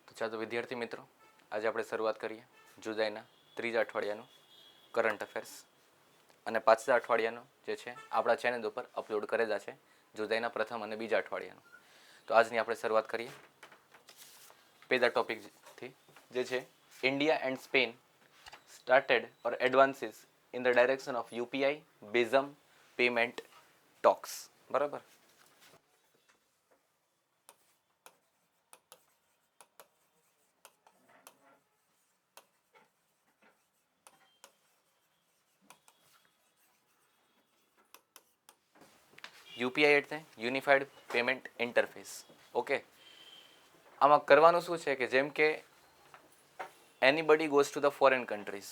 તો ચાલો વિદ્યાર્થી મિત્રો, આજે આપણે શરૂઆત કરીએ જુલાઈના ત્રીજા અઠવાડિયાનું કરંટ અફેર્સ. અને પાછલા અઠવાડિયાનું જે છે આપણા ચેનલ ઉપર અપલોડ કરેલા છે જુલાઈના પ્રથમ અને બીજા અઠવાડિયાનું. તો આજની આપણે શરૂઆત કરીએ પહેલા ટોપિકથી, જે છે India and Spain started or advances in the direction of UPI BISM payment talks. બરાબર. યુપીઆઈ એટલે યુનિફાઈડ પેમેન્ટ ઇન્ટરફેસ. ઓકે, આમાં કરવાનું શું છે કે જેમ કે anybody goes to the foreign countries,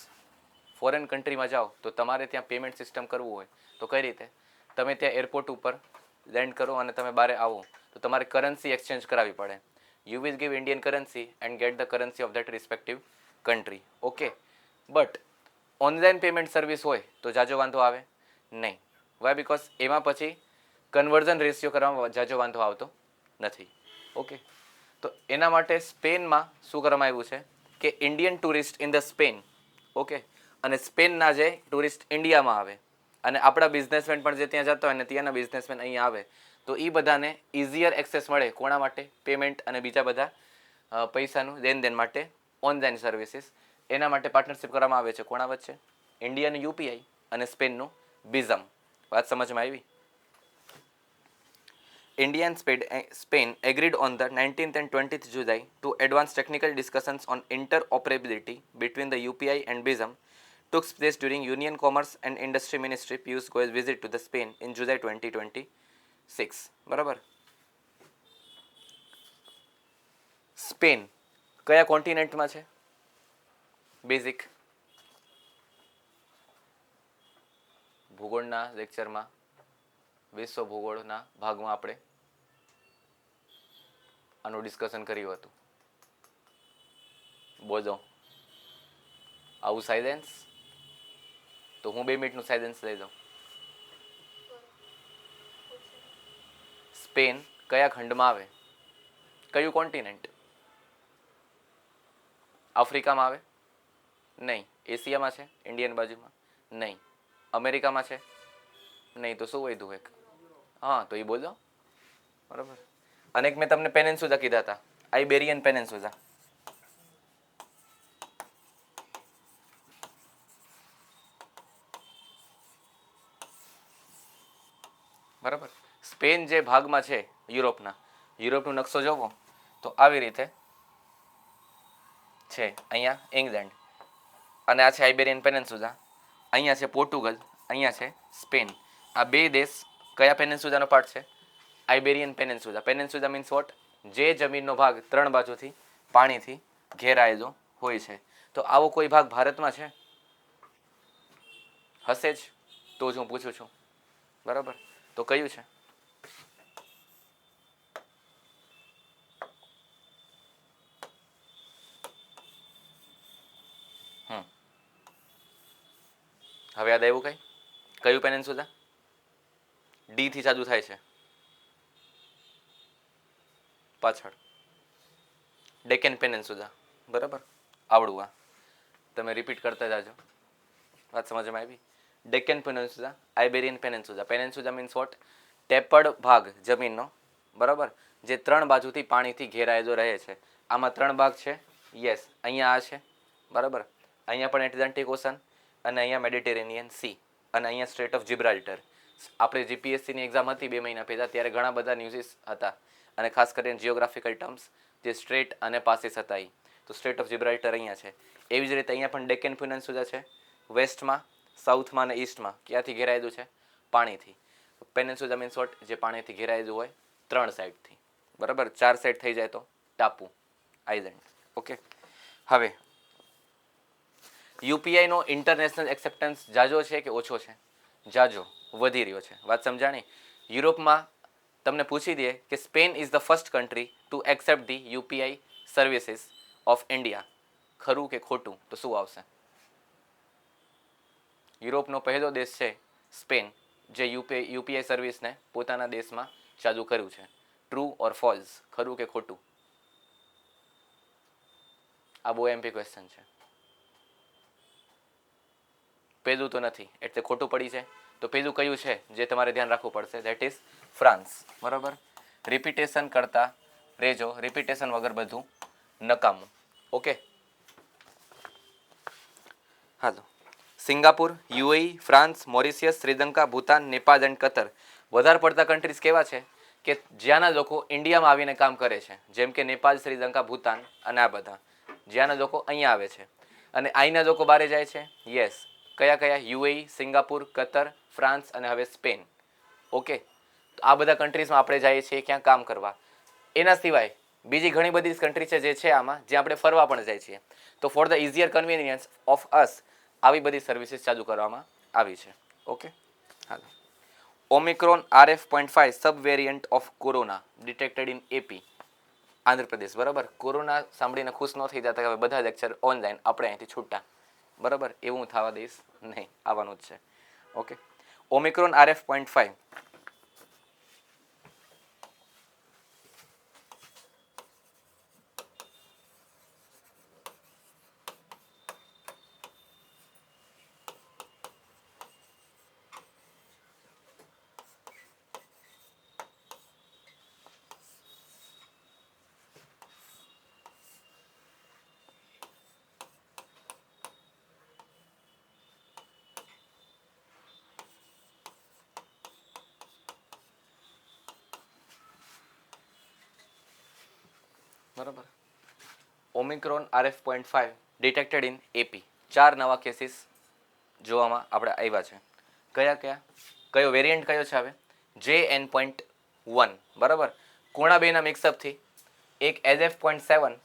foreign કન્ટ્રીમાં જાઓ તો તમારે ત્યાં પેમેન્ટ સિસ્ટમ કરવું હોય તો કઈ રીતે, તમે ત્યાં એરપોર્ટ ઉપર લેન્ડ કરો અને તમે બહાર આવો તો તમારે કરન્સી એક્સચેન્જ કરાવવી પડે. You will give Indian currency and get the currency of that respective country. Okay, but online payment service હોય તો જાજો વાંધો આવે નહીં. વાય? બિકોઝ એમાં પછી કન્વર્ઝન રેશિયો કરવામાં જાજો વાંધો આવતો નથી. ઓકે, તો એના માટે સ્પેનમાં શું કરવામાં આવ્યું છે કે Indian tourist in the Spain, okay, અને સ્પેનના જે ટુરિસ્ટ ઇન્ડિયામાં આવે અને આપણા બિઝનેસમેન પણ જે ત્યાં જતા હોય ને ત્યાંના બિઝનેસમેન અહીંયા આવે તો એ બધાને ઇઝીયર એક્સેસ મળે. કોના માટે? પેમેન્ટ અને બીજા બધા પૈસાનું લેનદેન માટે ઓનલાઈન સર્વિસીસ. એના માટે પાર્ટનરશિપ કરવામાં આવે છે કોના વચ્ચે? ઇન્ડિયાનું યુપીઆઈ અને સ્પેનનું બિઝમ. વાત સમજમાં આવી? India and Spain agreed on the 19th and 20th July to advance technical discussions on interoperability between the UPI and BISM took place during Union Commerce and Industry Ministry Piyush Goyal's visit to the Spain in July 2026. બરાબર. Spain કયા કોન્ટિનેન્ટમાં છે? Basic ભૂગોળના લેક્ચરમાં, વિશ્વ ભૂગોળના ભાગમાં આપણે આનું discussion કર્યું હતું. બોલો, આવું સાયલેન્સ? તો હું 2 મિનિટનું સાયલેન્સ લઈ લઉં. સ્પેન કયા ખંડમાં આવે? કયું કોન્ટિનેન્ટ? આફ્રિકામાં આવે? નહીં. એશિયામાં છે? ઇન્ડિયન બાજુમાં? નહીં. અમેરિકામાં છે? નહીં. તો શું વધ્યું એક? હા, તો એ બોલો. બરાબર. અને એક મેં તમને પેનેન્સુલા કીધા હતા, આઇબેરિયન પેનેન્સુલા. બરાબર. સ્પેન જે ભાગમાં છે યુરોપનો નકશો જોવો તો આવી રીતે છે. અહીંયા ઇંગ્લેન્ડ અને આ છે આઇબેરિયન પેનેન્સુલા. અહીંયા છે પોર્ટુગલ, અહીંયા છે સ્પેન. આ બે દેશ કયા પેનેન્સુલાનો પાર્ટ છે? આઇબેરિયન પેનેન્સુલા. Peninsula means vote? જે જમીનનો ભાગ 3 બાજુથી પાણીથી ઘેરાયેલો હોય છે. તો આવો કોઈ ભાગ ભારતમાં છે? હશે જ, તો જ હું પૂછું છું. બરાબર. તો કયું છે? હવે યાદ આવ્યું કઈ? કયું પેનેન્સુલા? ડી થી ચાલુ થાય છે પાછળ. ડેકન પેનેન્સુલા. બરાબર. આવડું આ તમે રિપીટ કરતા જાજો. વાત સમજમાં આવી? Deccan peninsula, Iberian peninsula. Peninsula means what? Tapered ભાગ જમીનનો, બરાબર, જે 3 બાજુથી પાણીથી ઘેરાયેલો રહે છે. આમાં 3 ભાગ છે. યસ, અહીંયા આ છે, બરાબર. અહીંયા પણ એટલાન્ટિક ઓશન અને અહીંયા મેડિટેરેનિયન સી અને અહીંયા સ્ટ્રેટ ઓફ જિબ્રાલ્ટર. આપણે જીપીએસસીની એક્ઝામ હતી 2 મહિના પહેલાં, ત્યારે ઘણા બધા ન્યૂઝીસ હતા અને ખાસ કરીને જિયોગ્રાફિકલ ટર્મ્સ જે સ્ટ્રેટ અને પાસીસ હતા એ. તો સ્ટ્રેટ ઓફ જિબ્રાલ્ટર અહીંયા છે. એવી જ રીતે અહીંયા પણ ડેકન પેનિન્સુલા છે. વેસ્ટમાં, સાઉથમાં અને ઈસ્ટમાં ક્યાંથી ઘેરાયેલું છે? પાણીથી. પેનિન્સુલા મીન્સ વોટ? જે પાણીથી ઘેરાયેલું હોય 3 સાઈડથી, બરાબર. 4 સાઈડ થઈ જાય તો ટાપુ, આઇલેન્ડ. ઓકે, હવે યુપીઆઈનો ઇન્ટરનેશનલ એક્સેપ્ટન્સ જાજો છે કે ઓછો છે? જાજો, વધી રહ્યો છે. વાત સમજાણી? યુરોપમાં તમને પૂછી દે કે Spain is the first country to accept the UPI services of India. ખરું કે ખોટું? તો શું આવશે? યુરોપનો પહેલો દેશ છે સ્પેન, જે યુપીઆઈ સર્વિસને પોતાના દેશમાં ચાલુ કર્યું છે. True or false? ખરું કે ખોટું? આ બહુ એમપી ક્વેશ્ચન છે. પેલું તો નથી એટલે ખોટું પડી છે. તો પેલું કયું છે જે તમારે ધ્યાન રાખવું પડશે? That is France. બરાબર. રિપીટેશન કરતા રેજો, રિપીટેશન વગર બધું નકામું. Okay, hello. Singapore, UAE, France, Mauritius, Sri Lanka, Bhutan, Nepal and Qatar. વધારે પડતા કન્ટ્રીઝ કેવા છે કે જ્યાંના લોકો ઇન્ડિયામાં આવીને કામ કરે છે, જેમ કે નેપાળ, શ્રીલંકા, ભૂતાન અને આ બધા જ્યાંના લોકો અહીંયા આવે છે અને અહીંના લોકો બહાર જાય છે. યસ, કયા કયા? યુએઈ, સિંગાપુર, કતર, ફ્રાન્સ અને હવે સ્પેન. ઓકે, તો આ બધા કન્ટ્રીઝમાં આપણે જઈએ છીએ ક્યાં કામ કરવા. એના સિવાય બીજી ઘણી બધી કન્ટ્રી છે જે છે આમાં, જે આપણે ફરવા પણ જાય છીએ. તો for the easier convenience of us આવી બધી સર્વિસીસ ચાલુ કરવામાં આવી છે. ઓકે, હાલો. Omicron RF.5 sub variant of corona detected in AP, Andhra Pradesh. બરાબર. કોરોના સાંભળીને ખુશ ન થઈ જતા કે હવે બધા લેક્ચર ઓનલાઈન, આપણે અહીંથી છૂટા. બરાબર, એવું થવા દઈશ નહીં, આવવાનું જ છે. ઓકે, ઓમિક્રોન RF.5 બરાબર. Omicron RF.5 detected in AP. 4 નવા કેસીસ જોવામાં આપણે આવ્યા છે. કયા કયા? કયો વેરિયન્ટ કયો છે? હવે JN.1. બરાબર. કોણા બેના મિક્સઅપથી એક SF.7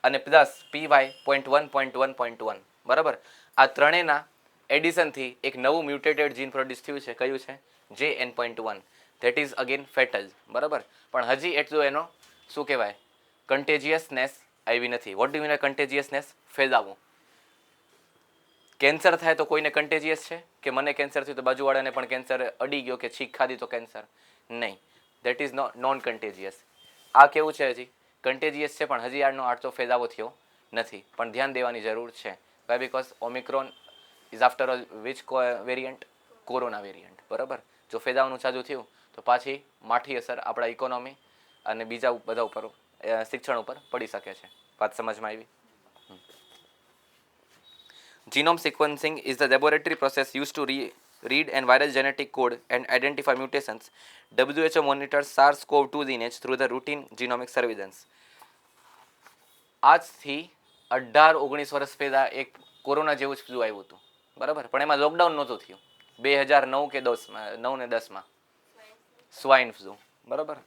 અને પ્લસ PY.1.1.1. બરાબર. આ ત્રણેયના એડિશનથી એક નવું મ્યુટેટેડ જીન પ્રોડ્યુસ થયું છે. કયું છે? JN.1. That is again fatal. બરાબર. પણ હજી એટલું એનો શું કહેવાય, કન્ટેજિયસનેસ આવી નથી. What do mean contagiousness? ફેલાવવું. કેન્સર થાય તો કોઈને કન્ટેજિયસ છે કે મને કેન્સર થયું તો બાજુવાળાને પણ કેન્સર અડી ગયો કે છીક ખાધી તો કેન્સર? નહીં, દેટ ઇઝ નોન કન્ટેજિયસ. આ કેવું છે? હજી કન્ટેજિયસ છે પણ હજી આનો આટલો ફેલાવો થયો નથી. પણ ધ્યાન દેવાની જરૂર છે. Why? Because Omicron is after all which variant? Corona variant. બરાબર. જો ફેલાવાનું ચાલુ થયું તો પાછી માઠી અસર આપણા ઇકોનોમી અને બીજા બધા ઉપર, શિક્ષણ ઉપર પડી શકે છે. વાત સમજમાં આવી? Genome sequencing is the laboratory process used to read and viral genetic code and identify mutations. WHO monitors SARS-CoV-2 lineage through the routine genomic surveillance. આજથી 18-19 વર્ષ પહેલાં એક કોરોના જેવું જ ફ્લૂ આવ્યું હતું. બરાબર. પણ એમાં લોકડાઉન નહોતું થયું. 2009 કે 9 ને 10માં સ્વાઇન ફ્લૂ. બરાબર.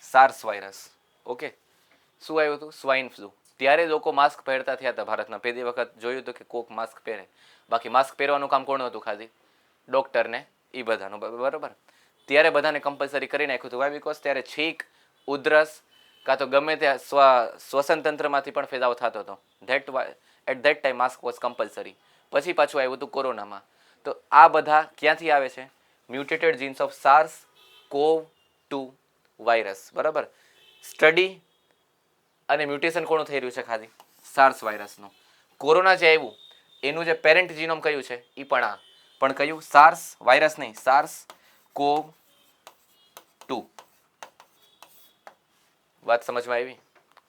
SARS virus. ઓકે, શું આવ્યું હતું? Swine flu. ત્યારે લોકો માસ્ક પહેરતા થયા હતા ભારતમાં. પહેલી વખત જોયું હતું કે કોક માસ્ક પહેરે. બાકી માસ્ક પહેરવાનું કામ કોણ હતું? ખાલી ડોક્ટરને, એ બધાનું. બરાબર. ત્યારે બધાને કમ્પલસરી કરી નાખ્યું હતું. વાય? બિકોઝ ત્યારે છીક, ઉધરસ કાં તો ગમે ત્યાં શ્વસન તંત્રમાંથી પણ ફેલાવો થતો હતો. At that time mask was compulsory. પછી પાછું આવ્યું હતું કોરોનામાં. તો આ બધા ક્યાંથી આવે છે? મ્યુટેટેડ જીન્સ ઓફ SARS-CoV-2 વાયરસ. બરાબર. સ્ટડી અને મ્યુટેશન કોનું થઈ રહ્યું છે? ખાલી સાર્સ વાયરસનું. કોરોના જે આવ્યું એનું જે પેરેન્ટ જીનોમ કયું છે? એ પણ આ. પણ કયું? સાર્સ વાયરસ નહીં, SARS-CoV-2. વાત સમજમાં આવી?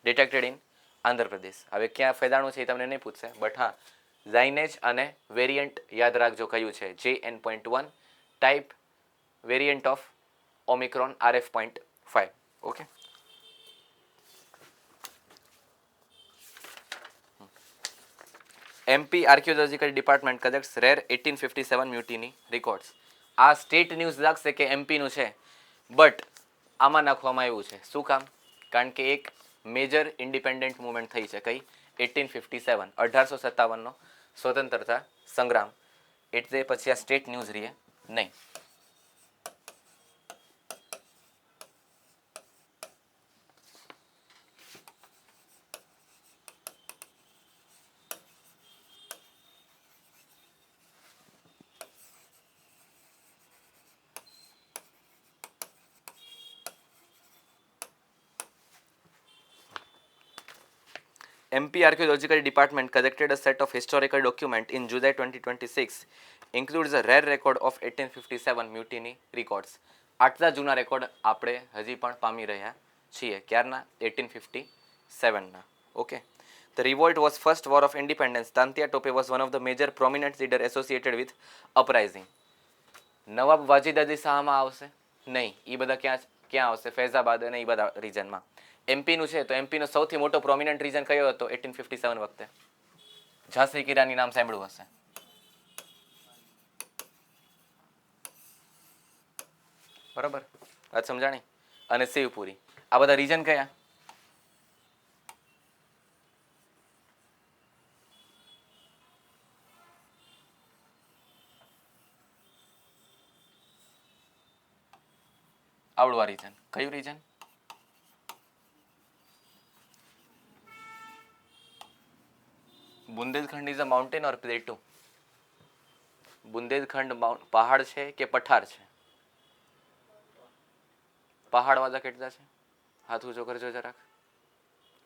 Detected in Andhra Pradesh. હવે ક્યાં ફેલાણું છે એ તમને નહીં પૂછશે, બટ હા, લાઇનેજ અને વેરિયન્ટ યાદ રાખજો કયું છે. JN.1 type variant of omicron RF.5. ઓકે. MP archaeological department collects rare 1857 mutiny records. આ સ્ટેટ ન્યૂઝ લાગશે કે એમપીનું છે, બટ આમાં નાખવામાં આવ્યું છે. શું કામ? કારણ કે એક મેજર ઇન્ડિપેન્ડન્ટ મુવમેન્ટ થઈ છે. કઈ? 1857, 1857નો સ્વતંત્રતા સંગ્રામ. એટલે પછી આ સ્ટેટ ન્યૂઝ રહીએ નહીં. MP Archaeological Department collected a set of historical documents in July 2026, includes a rare record of 1857 mutiny records. આટલા જૂના રેકોર્ડ આપણે હજી પણ પામી રહ્યા છીએ. ક્યારના? 1857ના. Okay. The revolt was first war of independence. Tantia Tope was one of the major prominent leaders associated with uprising. નવાબ વાજિદ અલી શાહમાં આવશે નહીં, એ બધા ક્યાં આવશે? ફૈઝાબાદ અને એ બધા રીજનમાં. એમપીનું છે તો એમપીનો સૌથી મોટો પ્રોમિનન્ટ રીજન કયો હતો 1857 વખતે? ઝાંસી કી રાની નામ સાંભળ્યું હશે. બરાબર, વાત સમજાણી? અને શિવપુરી, આ બધા રીજન કયા? આવડું આ રીજન કયું region? Bundelkhand is a mountain or plateau? Bundelkhand પહાડ છે કે પઠાર છે? પહાડ વાળા કેટલા છે? હાથ ઊંચો કરજો જરાક,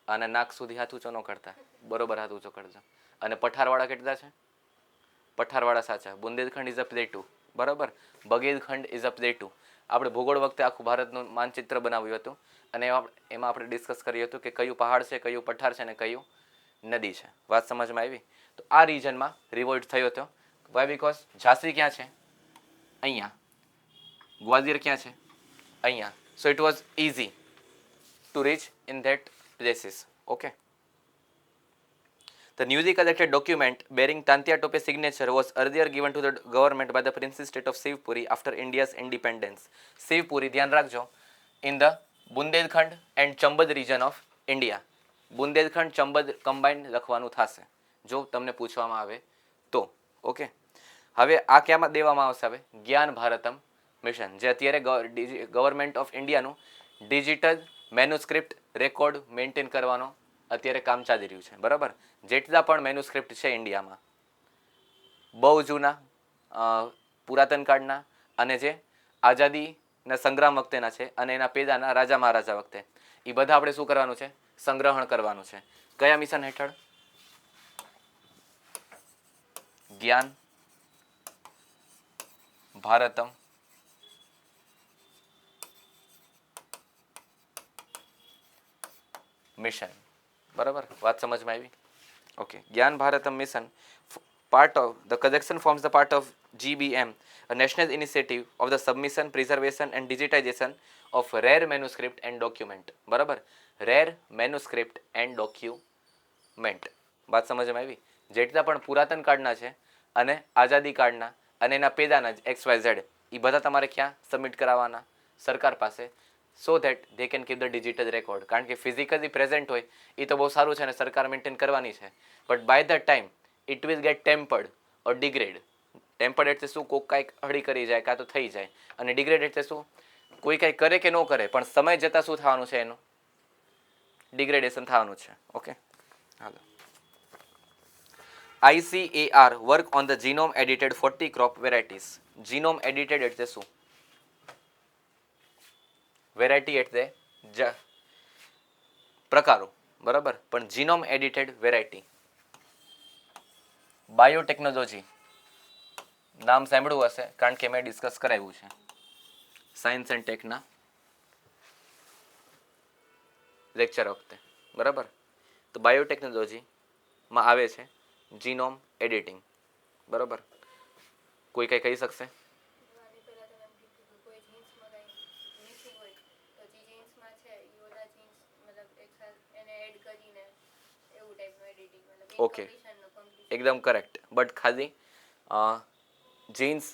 અને નાક સુધી હાથ ઊંચો ન કરતા, બરોબર હાથ ઊંચો કરજો. અને પઠારવાળા કેટલા છે? પઠારવાળા સાચા. બુંદેલખંડ ઇઝ અ પ્લેટુ, બરાબર. બગેલખંડ ઇઝ અ પ્લેટુ. આપણે ભૂગોળ વખતે આખું ભારતનું માનચિત્ર બનાવ્યું હતું અને એમાં આપણે ડિસ્કસ કર્યું હતું કે કયું પહાડ છે, કયું પઠાર છે અને કયું નદી છે. વાત સમજમાં આવી? તો આ રીજનમાં રિવોલ્ટ થયો હતો. વાય? બીકોઝ ઝાંસી ક્યાં છે? અહીંયા. ગ્વાલિયર ક્યાં છે? અહીંયા. So it was easy to reach in that places. Okay. The newly collected document bearing Tantia Tope's signature was earlier given to the government by the princely state of Shivpuri after India's independence. Shivpuri, ધ્યાન રાખજો, in the Bundelkhand and Chambad region of India. Bundelkhand Chambal combined લખવાનું થશે જો તમને પૂછવામાં આવે તો. Okay. હવે આ ક્યાંમાં દેવામાં આવશે? હવે જ્ઞાન ભારતમ મિશન, જે અત્યારે ગવર્મેન્ટ ઓફ ઇન્ડિયાનું ડિજિટલ મેન્યુસ્ક્રિપ્ટ રેકોર્ડ મેન્ટેન કરવાનો અત્યારે કામ ચાલી રહ્યું છે. બરાબર. જેટલા પણ મેન્યુસ્ક્રિપ્ટ છે ઇન્ડિયામાં, બહુ જૂના પુરાતન કાળના અને જે આઝાદીના સંગ્રામ વખતેના છે અને એના પહેલાના રાજા મહારાજા વખતે, એ બધા આપણે શું કરવાનું છે? સંગ્રહણ કરવાનું છે. કયા મિશન હેઠળ? જ્ઞાન ભારતમ મિશન. બરાબર, વાત સમજમાં આવી? ઓકે. જ્ઞાન Bharatam mission part of the collection forms the part of GBM, a national initiative of the submission, preservation and digitization of rare manuscript and document. બરાબર, રેર મેન્યુસ્ક્રિપ્ટ એન્ડ ડોક્યુમેન્ટ. વાત સમજમાં આવી? જેટલા પણ પુરાતન કાળના છે અને આઝાદી કાળના અને એના પેદાના XYZ, એ બધા તમારે ક્યાં સબમિટ કરાવવાના? સરકાર પાસે. So that they can keep the digital record. કારણ કે ફિઝિકલી પ્રેઝન્ટ હોય એ તો બહુ સારું છે અને સરકાર મેન્ટેન કરવાની છે, but by the time it will get tampered or degrade. Tampered એટલે શું? કોઈક કાંઈક હળી કરી જાય કાં તો થઈ જાય, અને ડિગ્રેડ એટલે શું? કોઈ કાંઈ કરે કે ન કરે પણ સમય જતાં શું થવાનું છે? એનું ડિગ્રેડેશન થવાનું છે. Okay, hello. ICAR work on the genome edited 40 crop varieties. Genome edited એટલે શું? વેરાયટી એટલે પ્રકારો, બરાબર, પણ જીનોમ એડિટેડ વેરાયટી. બાયોટેકનોલોજી નામ સાંભળ્યું હશે કારણ કે મેં ડિસ્કસ કરાવ્યું છે સાયન્સ એન્ડ ટેકના લેક્ચર વખતે. બરાબર. તો બાયોટેકનોલોજીમાં આવે છે જીનોમ એડિટિંગ. બરાબર. કોઈ કંઈ કહી શકશે? ઓકે, એકદમ કરેક્ટ. બટ ખાલી જીન્સ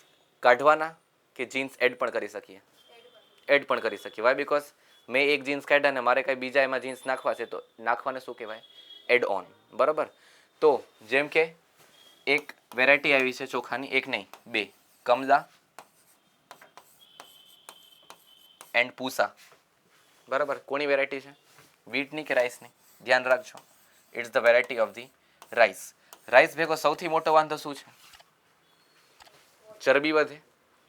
કાઢવાના કે જીન્સ એડ પણ કરી શકીએ? એડ પણ કરી શકીએ. વાય? બીકોઝ મેં એક જીન્સ કાઢ્યા ને મારે કાંઈ બીજા એમાં જીન્સ નાખવા છે તો નાખવાને શું કહેવાય? Add on. બરાબર. તો જેમ કે એક વેરાયટી આવી છે ચોખાની, એક નહીં બે, કમલા એન્ડ પૂસા. બરાબર. કોની વેરાયટી છે? વીટની કે રાઈસની? ધ્યાન રાખજો, it's the variety of the rice. Rice ભેગો સૌથી મોટો વાંધો શું છે? ચરબી વધે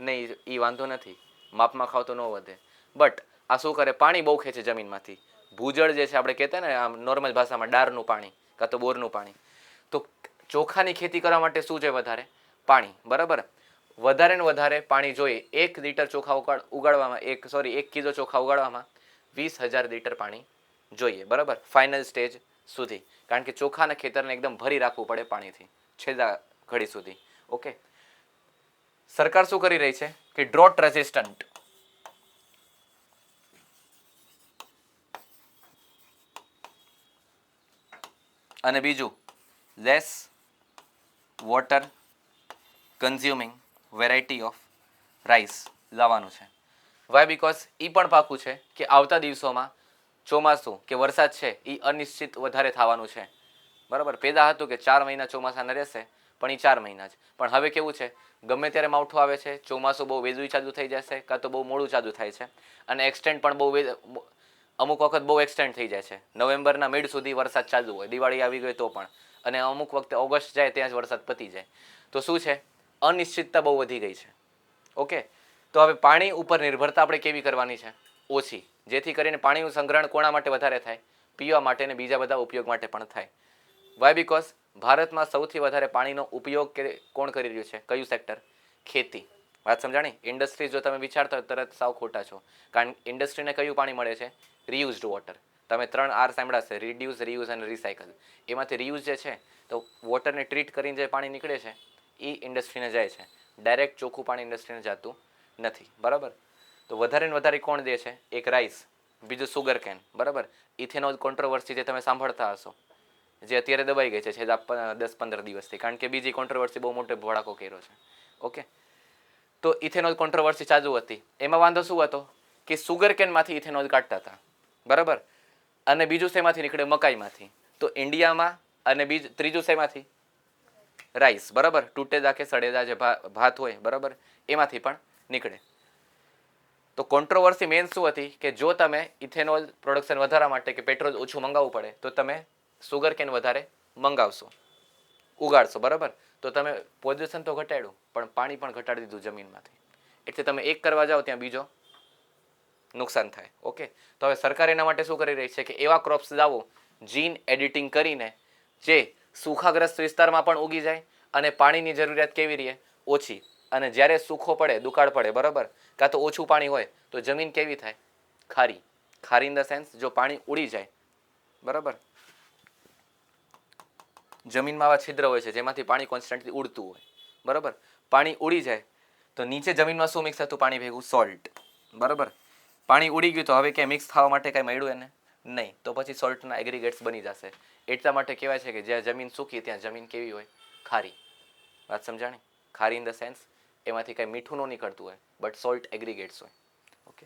નહીં, એ વાંધો નથી, માપમાં ખાવ તો ન વધે. બટ આ શું કરે? પાણી બહુ ખેંચે જમીનમાંથી. ભૂજળ જે છે આપણે કહેતા ને આમ નોર્મલ ભાષામાં ડારનું પાણી, કાં તો બોરનું પાણી. તો ચોખાની ખેતી કરવા માટે શું છે વધારે? પાણી. બરાબર. વધારે ને વધારે પાણી જોઈએ. 1 લીટર ચોખા ઉગાડવામાં 1 કિલો ચોખા ઉગાડવામાં 20,000 લીટર પાણી જોઈએ. બરાબર, ફાઇનલ સ્ટેજ સુધી. કારણ કે ચોખાના ખેતરને એકદમ ભરી રાખવું પડે પાણીથી છેલ્લા ઘડી સુધી. ઓકે, સરકાર શું કરી રહી છે કે ડ્રોટ રેઝિસ્ટન્ટ અને બીજું less water consuming variety of rice લાવવાનું છે. વાય? બીકોઝ એ પણ પાકું છે કે આવતા દિવસોમાં ચોમાસું કે વરસાદ છે એ અનિશ્ચિત વધારે થવાનું છે. બરાબર, પહેલાં હતું કે 4 મહિના ચોમાસાના રહેશે, પણ એ 4 મહિના જ. પણ હવે કેવું છે, ગમે ત્યારે માવઠું આવે છે, ચોમાસું બહુ વહેલું ચાલુ થઈ જશે કાં તો બહુ મોડું ચાલુ થાય છે, અને એક્સટેન્ડ પણ બહુ અમુક વખત બહુ એક્સટેન્ડ થઈ જાય છે. નવેમ્બરના મિડ સુધી વરસાદ ચાલુ હોય, દિવાળી આવી ગઈ તો પણ, અને અમુક વખતે ઓગસ્ટ જાય ત્યાં જ વરસાદ પતી જાય. તો શું છે, અનિશ્ચિતતા બહુ વધી ગઈ છે. ઓકે, તો હવે પાણી ઉપર નિર્ભરતા આપણે કેવી કરવાની છે? ઓછી. જેથી કરીને પાણીનું સંગ્રહણ કોના માટે વધારે થાય? પીવા માટે અને બીજા બધા ઉપયોગ માટે પણ થાય. વાય? બીકોઝ ભારતમાં સૌથી વધારે પાણીનો ઉપયોગ કોણ કરી રહ્યું છે? કયું સેક્ટર? ખેતી. વાત સમજાણી? ઇન્ડસ્ટ્રી જો તમે વિચારતા હોય તરત સાવ ખોટા છો. કારણ કે ઇન્ડસ્ટ્રીને કયું પાણી મળે છે? રિયુઝડ વોટર. તમે 3 R સાંભળાશે: રિડ્યુસ, રિયુઝ અને રિસાયકલ. એમાંથી રિયુઝ જે છે, તો વોટરને ટ્રીટ કરીને જે પાણી નીકળે છે એ ઇન્ડસ્ટ્રીને જાય છે. ડાયરેક્ટ ચોખ્ખું પાણી ઇન્ડસ્ટ્રીને જતું નથી. બરાબર, તો વધારે ને વધારે કોણ દે છે? એક રાઈસ, બીજું સુગર કેન. બરાબર, ઇથેનોલ કોન્ટ્રોવર્સી જે તમે સાંભળતા હશો, જે અત્યારે દબાઈ ગઈ છે છેલ્લા 10-15 દિવસથી, કારણ કે બીજી કોન્ટ્રોવર્સી બહુ મોટો ભડાકો કર્યો છે. ઓકે, તો ઇથેનોલ કોન્ટ્રોવર્સી ચાલુ હતી. એમાં વાંધો શું હતો કે સુગર કેનમાંથી ઇથેનોલ કાઢતા હતા. બરાબર, અને બીજું શેમાંથી નીકળે? મકાઈમાંથી. તો ઇન્ડિયામાં અને ત્રીજું શેમાંથી? રાઈસ. બરાબર, તૂટેલા કે સડેલા જે ભાત હોય, બરાબર, એમાંથી પણ નીકળે. તો કોન્ટ્રોવર્સી મેન શું હતી કે જો તમે ઇથેનોલ પ્રોડક્શન વધારવા માટે કે પેટ્રોલ ઓછું મંગાવવું પડે તો તમે સુગર કેન વધારે મંગાવશો, ઉગાડશો. બરાબર, તો તમે પોલ્યુશન તો ઘટાડ્યું, પણ પાણી પણ ઘટાડી દીધું જમીનમાંથી. એટલે તમે એક કરવા જાઓ ત્યાં બીજો નુકસાન થાય. ઓકે, તો હવે સરકાર એના માટે શું કરી રહી છે કે એવા ક્રોપ્સ લાવો જીન એડિટિંગ કરીને જે સુખાગ્રસ્ત વિસ્તારમાં પણ ઉગી જાય અને પાણીની જરૂરિયાત કેવી રહે? ઓછી. અને જ્યારે સૂખો પડે, દુકાળ પડે, બરાબર, કાં તો ઓછું પાણી હોય તો જમીન કેવી થાય? ખારી. ખારી ઇન ધ સેન્સ જો પાણી ઉડી જાય, બરાબર, જમીનમાં આવા છિદ્ર હોય છે જેમાંથી પાણી કોન્સ્ટન્ટલી ઉડતું હોય. બરાબર, પાણી ઉડી જાય તો નીચે જમીનમાં શું મિક્સ થતું? પાણી ભેગું સોલ્ટ. બરાબર, પાણી ઉડી ગયું તો હવે ક્યાંય મિક્સ થવા માટે કાંઈ મળ્યું એને? નહીં. તો પછી સોલ્ટના એગ્રીગેટ્સ બની જશે. એટલા માટે કહેવાય છે કે જ્યાં જમીન સૂકી ત્યાં જમીન કેવી હોય? ખારી. વાત સમજાણી? ખારી ઇન ધ સેન્સ એમાંથી કાંઈ મીઠું ન નીકળતું હોય, બટ સોલ્ટ એગ્રીગેટ્સ હોય. ઓકે,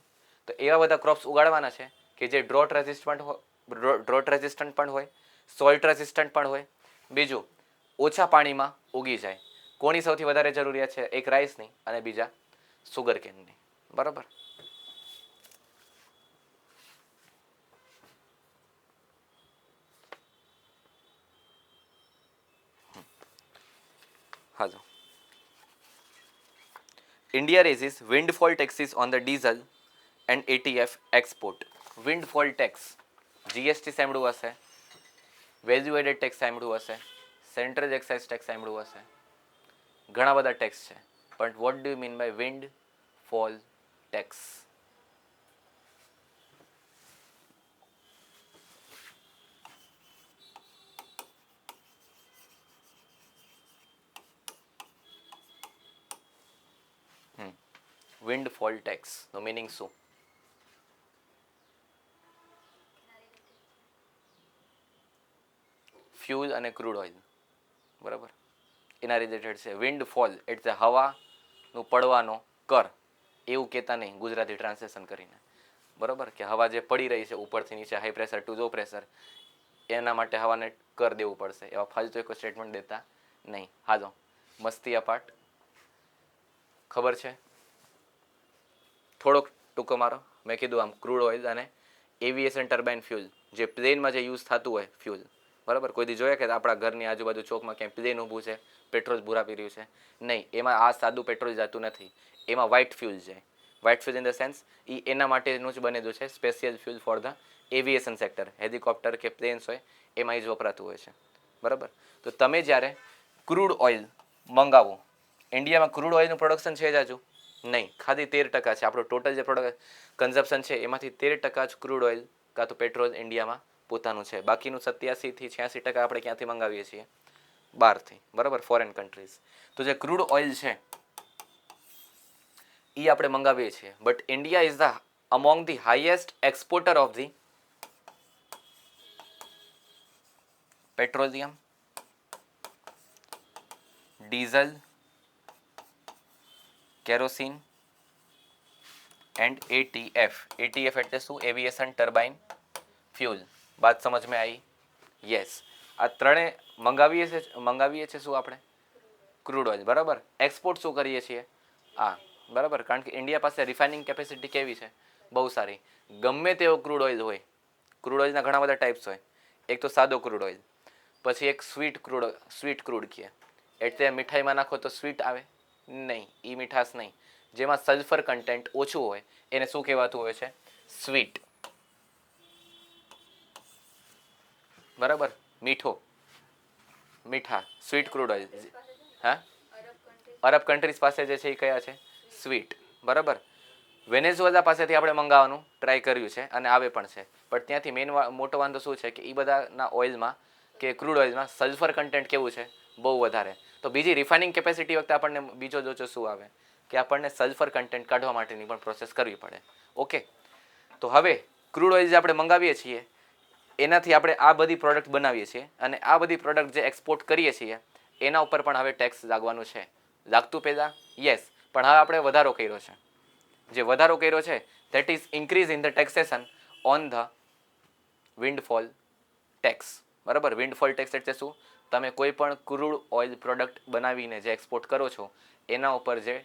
તો એવા બધા ક્રોપ્સ ઉગાડવાના છે કે જે ડ્રોટ રેઝિસ્ટન્ટ પણ હોય, સોલ્ટ રેઝિસ્ટન્ટ પણ હોય, બીજું ઓછા પાણીમાં ઉગી જાય. કોની સૌથી વધારે જરૂરિયાત છે? એક રાઈસની અને બીજા સુગર કેનની. બરાબર, હાલો. India raises windfall taxes on the diesel and ATF export. Windfall tax, GST સાંભળ્યું હશે, વેલ્યુ એડેડ ટેક્સ સાંભળ્યું હશે, સેન્ટ્રલ એક્સાઇઝ ટેક્સ સાંભળ્યું હશે, ઘણા બધા ટેક્સ છે. પણ what do you mean by windfall tax? Windfall tax નો મિનિંગ શું? ફ્યુલ અને ક્રૂડ ઓઇલ. બરાબર, એના રિલેટેડ છે. વિન્ડ ફોલ એટલે હવાનું પડવાનો કર, એવું કહેતા નહીં ગુજરાતી ટ્રાન્સલેશન કરીને. બરાબર, કે હવા જે પડી રહી છે ઉપરથી નીચે, high pressure two low pressure, એના માટે હવાને કર દેવું પડશે. એવા ફાલતુ એક સ્ટેટમેન્ટ દેતા નહીં. હાલો, મસ્તી અપાટ. ખબર છે? થોડોક ટૂંકો મારો. મેં કીધું આમ ક્રૂડ ઓઇલ અને એવિએશન ટર્બાઇન ફ્યુલ, જે પ્લેનમાં જે યુઝ થતું હોય ફ્યુલ. બરાબર, કોઈ દી જોયા કે આપણા ઘરની આજુબાજુ ચોકમાં ક્યાંય પ્લેન ઊભું છે, પેટ્રોલ ભૂરાપી રહ્યું છે? નહીં, એમાં આ સાદું પેટ્રોલ જતું નથી. એમાં વ્હાઇટ ફ્યુલ જાય. White fuel in the sense એ એના માટેનું જ બનેલું છે, special fuel for the aviation sector. Helicopter કે પ્લેન્સ હોય એમાં જ વપરાતું હોય છે, બરાબર. તો તમે જ્યારે ક્રૂડ ઓઇલ મંગાવો, ઇન્ડિયામાં ક્રૂડ ઓઇલનું પ્રોડક્શન છે જ હજુ નહીં, ખાલી 13% છે. આપણું ટોટલ જે પ્રોડક્ટ કન્ઝપ્શન છે એમાંથી 13% જ ક્રૂડ ઓઇલ કાં તો પેટ્રોલ ઇન્ડિયામાં પોતાનું છે. બાકીનું 87-86% આપણે ક્યાંથી મંગાવીએ છીએ? બહારથી, બરાબર, ફોરેન કન્ટ્રીઝ. તો જે ક્રૂડ ઓઇલ છે એ આપણે મંગાવીએ છીએ. But India is the among the highest exporter of the petroleum, diesel, kerosene and ATF. ATF એટલે શું? Aviation turbine fuel. બાત સમજ में आई? યસ. આ ત્રણે મંગાવીએ છીએ શું આપણે? ક્રૂડ ઓઇલ, બરાબર. એક્સપોર્ટ શું કરીએ છીએ? બરાબર, કારણ કે ઇન્ડિયા પાસે રિફાઇનિંગ કેપેસિટી કેવી છે? બહુ સારી. ગમે તેવો ક્રૂડ ઓઇલ હોય, ક્રૂડ ઓઇલના ઘણા બધા ટાઈપ્સ હોય. એક તો સાદો ક્રૂડ ઓઇલ, પછી એક સ્વીટ ક્રૂડ કહે, એટલે મીઠાઈમાં નાખો તો સ્વીટ આવે નહીં, એ મીઠાશ નહીં. જેમાં સલ્ફર કન્ટેન્ટ ઓછું હોય એને શું કહેવાતું હોય છે? સ્વીટ, બરાબર. મીઠા સ્વીટ ક્રૂડ ઓઇલ. હા, અરબ કન્ટ્રીઝ પાસે જે છે એ કયા છે? સ્વીટ, બરાબર. વેનેઝુએલા પાસેથી આપણે મંગાવવાનું ટ્રાય કર્યું છે અને આવે પણ છે, પણ ત્યાંથી મેઇન મોટો વાંધો શું છે કે એ બધાના ઓઇલમાં કે ક્રૂડ ઓઇલમાં સલ્ફર કન્ટેન્ટ કેવું છે? બહુ વધારે. તો બીજી રિફાઇનિંગ કેપેસિટી વખતે આપણને બીજો જોજો શું આવે કે આપણને સલ્ફર કન્ટેન્ટ કાઢવા માટેની પણ પ્રોસેસ કરવી પડે. ઓકે, તો હવે ક્રૂડ ઓઇલ જે આપણે મંગાવીએ છીએ એનાથી આપણે આ બધી પ્રોડક્ટ બનાવીએ છીએ અને આ બધી પ્રોડક્ટ જે એક્સપોર્ટ કરીએ છીએ એના ઉપર પણ હવે ટેક્સ લાગવાનું છે. લાગતું પહેલાં? યસ, પણ હવે આપણે વધારો કર્યો છે. જે વધારો કર્યો છે that is increase in the taxation on the windfall tax, બરાબર. વિન્ડફોલ ટેક્સ એટલે શું? તમે કોઈ પણ ક્રૂડ ઓઇલ પ્રોડક્ટ બનાવીને જે એક્સપોર્ટ કરો છો એના ઉપર જે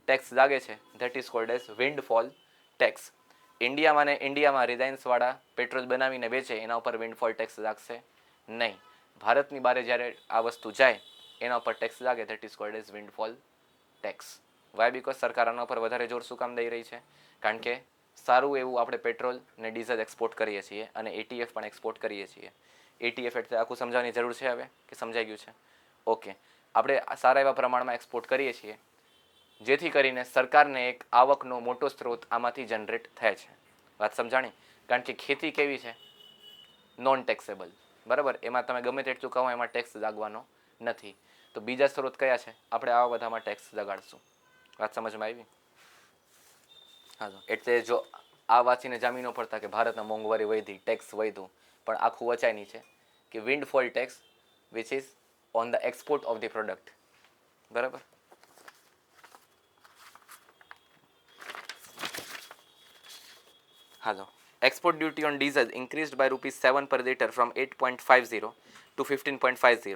ટેક્સ લાગે છે that is called as windfall tax. ઇન્ડિયામાં રિલાયન્સવાળા પેટ્રોલ બનાવીને વેચે એના ઉપર વિન્ડફોલ ટેક્સ લાગશે નહીં. ભારતની બહાર જ્યારે આ વસ્તુ જાય એના ઉપર ટેક્સ લાગે that is called as windfall tax. Why? Because સરકાર આના ઉપર વધારે જોર શું કામ દઈ રહી છે? કારણ કે સારું એવું આપણે પેટ્રોલ ને ડીઝલ એક્સપોર્ટ કરીએ છીએ અને એટીએફ પણ એક્સપોર્ટ કરીએ છીએ. એટીએફ એટલે આખું સમજાવવાની જરૂર છે હવે કે સમજાઈ ગયું છે? ઓકે, આપણે સારા એવા પ્રમાણમાં એક્સપોર્ટ કરીએ છીએ જેથી કરીને સરકારને એક આવકનો મોટો સ્ત્રોત આમાંથી જનરેટ થાય છે. વાત સમજાણી? કારણ કે ખેતી કેવી છે? નોન ટેક્સેબલ, બરાબર. એમાં તમે ગમે તેટલું કહો એમાં ટેક્સ લાગવાનો નથી. તો બીજા સ્ત્રોત કયા છે? આપણે આવા બધામાં ટેક્સ લગાડશું. વાત સમજમાં આવી? હા, એટલે જો આ વાંચીને જામી ન પડતા કે ભારતમાં મોંઘવારી વધી, ટેક્સ વધ્યું, પણ આખું વચાય નહીં છે કે windfall tax which is on the export of the product, બરાબર. હાલો, export duty on diesel increased by ₹7 per liter from 8.50 to 15.50.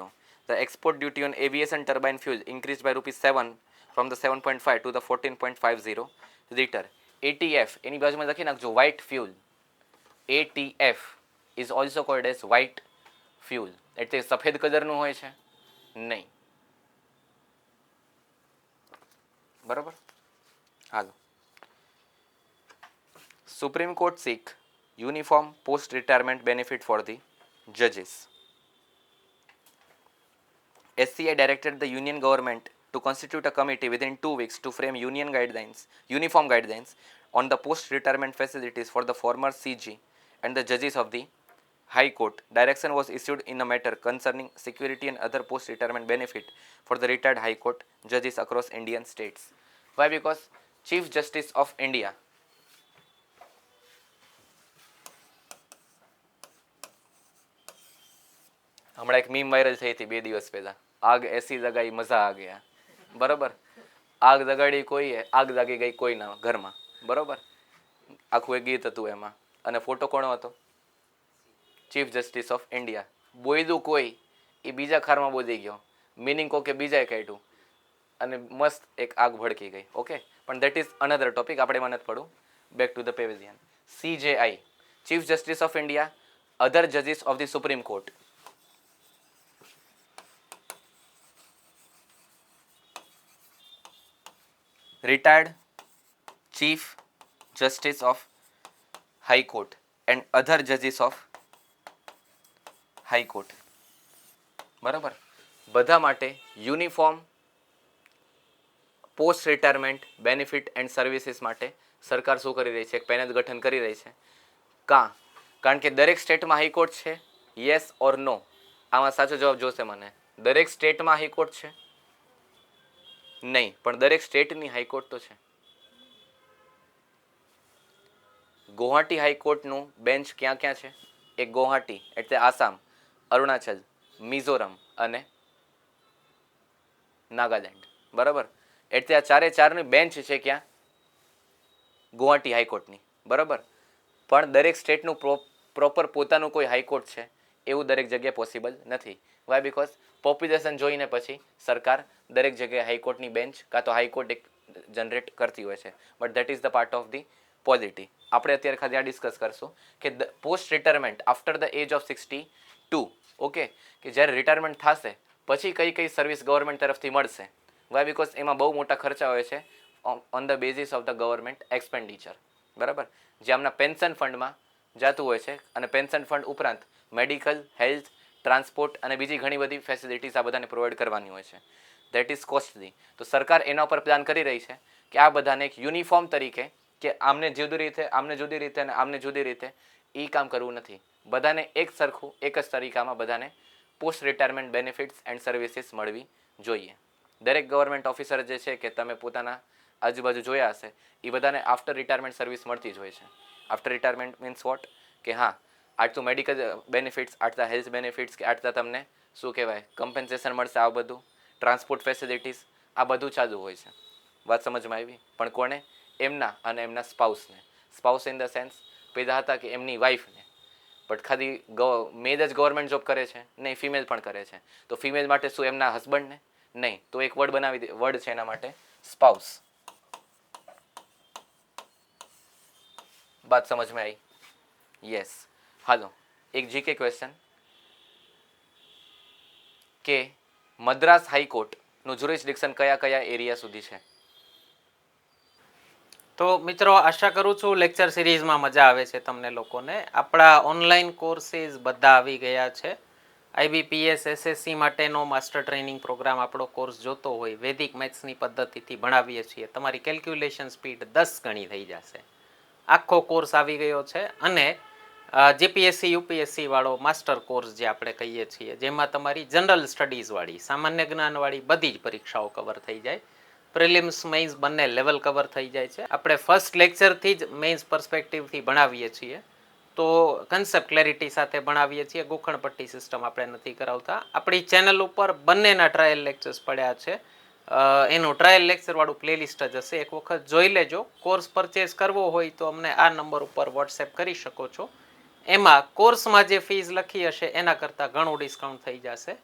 The export duty on aviation turbine fuel increased by ₹7 from the 7.5 to the 14.50 liter. ATF એની બાજુમાં લખી નાખજો white fuel. ATF is also called as white fuel. એટલે સફેદ કલરનું હોય છે નહીં, બરાબર. હાલો, Supreme Court seek uniform post-retirement benefit for the judges. SCI directed the union government to constitute a committee within 2 weeks to frame uniform guidelines on the post-retirement facilities for the former CG and the judges of the High Court. Direction was issued in a matter concerning security and other post-retirement benefit for the retired High Court judges across Indian states. Why? Because Chief Justice of India હમણાં એક meme viral થઈ હતી 2 દિવસ પહેલા, આગ એસી લગાઈ મજા આ ગયા, બરોબર. આગ લગાડી કોઈએ, આગ લાગી ગઈ કોઈના ઘરમાં, બરોબર. આખું એક ગીત હતું એમાં, અને ફોટો કોનો હતો? Chief justice of India. બોયલું કોઈ એ બીજા ખારમાં બોલી ગયો, મિનિંગ કો કે બીજાએ કાઢ્યું અને મસ્ત એક આગ ભડકી ગઈ. ઓકે, પણ દેટ ઇઝ અનધર ટોપિક, આપણે એમાં નથી પડવું. Back to the pavilion. CJI, chief justice of India, other જજીસ of the supreme court. Retired Chief Justice of High Court and other judges of high court. બરાબર. બધા માટે uniform post retirement benefit and services માટે સરકાર શું કરી રહી છે? એક પેનલ ગઠન કરી રહી છે. કારણ કે દરેક સ્ટેટમાં હાઈકોર્ટ છે. યસ ઓર નો? આમાં સાચો જવાબ જોશે મને. દરેક સ્ટેટમાં હાઈકોર્ટ છે? નહીં, પણ દરેક સ્ટેટની હાઈકોર્ટ તો છે. ગુવાહાટી હાઈકોર્ટનું બેન્ચ ક્યાં ક્યાં છે? એક ગુવાહાટી એટલે આસામ, અરુણાચલ, મિઝોરમ અને નાગાલેન્ડ. બરાબર. એટલે આ ચારે ચારની બેન્ચ છે ક્યાં? ગુવાહાટી હાઈકોર્ટની. બરાબર. પણ દરેક સ્ટેટનું પ્રોપર પોતાનું કોઈ હાઈકોર્ટ છે એવું દરેક જગ્યાએ પોસિબલ નથી. વાય? બિકોઝ પોપ્યુલેશન જોઈને પછી સરકાર દરેક જગ્યાએ હાઈકોર્ટની બેન્ચ કાં તો હાઈકોર્ટ એક જનરેટ કરતી હોય છે. But that is the part of the polity. આપણે અત્યારે ખાલી આ ડિસ્કસ કરશું કે post retirement after the age of 62. Okay, કે જ્યારે રિટાયરમેન્ટ થશે પછી કઈ કઈ સર્વિસ ગવર્મેન્ટ તરફથી મળશે. વાય? બિકોઝ એમાં બહુ મોટા ખર્ચા હોય છે on the basis of the government expenditure. બરાબર. જે આમના પેન્શન ફંડમાં જતું હોય છે અને પેન્શન ફંડ ઉપરાંત મેડિકલ, હેલ્થ, ટ્રાન્સપોર્ટ અને બીજી ઘણી બધી ફેસિલિટીઝ આ બધાને પ્રોવાઈડ કરવાની હોય છે. That is costly. તો સરકાર એના ઉપર પ્લાન કરી રહી છે કે આ બધાને એક યુનિફોર્મ તરીકે, કે આમને જુદી રીતે, આમને જુદી રીતે અને આમને જુદી રીતે એ કામ કરવું નથી. બધાને એક સરખું એક જ તરીકામાં બધાને post retirement benefits and services મળવી જોઈએ. દરેક ગવર્મેન્ટ ઓફિસર જે છે કે તમે પોતાના આજુબાજુ જોયા હશે એ બધાને આફ્ટર રિટાયરમેન્ટ સર્વિસ મળતી જ હોય છે. After retirement means what? કે હા, આટલું મેડિકલ બેનિફિટ્સ, આટલા હેલ્થ બેનિફિટ્સ, કે આટલા તમને શું કહેવાય કમ્પન્સેશન મળશે, આ બધું ટ્રાન્સપોર્ટ ફેસિલિટીઝ, આ બધું ચાલુ હોય છે. વાત સમજમાં આવી? પણ કોને? એમના અને એમના સ્પાઉસને. સ્પાઉસ ઇન ધ સેન્સ પેદા હતા કે એમની વાઈફને. બટ ખાલી મેલ જ ગવર્મેન્ટ જોબ કરે છે? નહીં, ફિમેલ પણ કરે છે. તો ફિમેલ માટે શું એમના હસબન્ડને? નહીં. તો એક વર્ડ બનાવી દે, વર્ડ છે એના માટે સ્પાઉસ. बात समझ में आई? यस. હાલો, એક જીકે ક્વેશ્ચન કે મદ્રાસ હાઈકોર્ટનું જ્યુરિસ્ડિક્શન કયા કયા એરિયા સુધી છે? તો મિત્રો, આશા કરું છું લેક્ચર સિરીઝમાં મજા આવે છે તમને લોકોને. આપણા ઓનલાઈન કોર્સીસ બધા આવી ગયા છે. IBPS SSC માટેનો માસ્ટર ટ્રેનિંગ પ્રોગ્રામ આપણો કોર્સ જોતો હોય, વૈદિક મેથ્સની પદ્ધતિથી ભણાવીએ છીએ. તમારી કેલ્ક્યુલેશન સ્પીડ 10 ગણી થઈ જશે. આખો કોર્સ આવી ગયો છે. અને જીપીએસસી યુપીએસસી વાળો માસ્ટર કોર્સ જે આપણે કહીએ છીએ, જેમાં તમારી જનરલ સ્ટડીઝ વાળી, સામાન્ય જ્ઞાન વાળી બધી જ પરીક્ષાઓ કવર થઈ જાય. પ્રિલિમ્સ મેઇન્સ બંને લેવલ કવર થઈ જાય છે. આપણે ફર્સ્ટ લેક્ચરથી જ મેઇન્સ પર્સપેક્ટિવથી ભણાવીએ છીએ. તો કન્સેપ્ટ ક્લેરિટી સાથે ભણાવીએ છીએ. ગોખણપટ્ટી સિસ્ટમ આપણે નથી કરાવતા. આપણી ચેનલ ઉપર બંનેના ટ્રાયલ લેક્ચર્સ પડ્યા છે. એનું ટ્રાયલ લેક્ચર વાળું પ્લેલિસ્ટ જ હશે, એક વખત જોઈ લેજો. કોર્સ પરચેસ કરવો હોય તો અમને આ નંબર ઉપર વોટ્સએપ કરી શકો છો. એમાં કોર્સમાં જે ફીસ લખી હશે એના કરતાં ઘણું ડિસ્કાઉન્ટ થઈ જશે.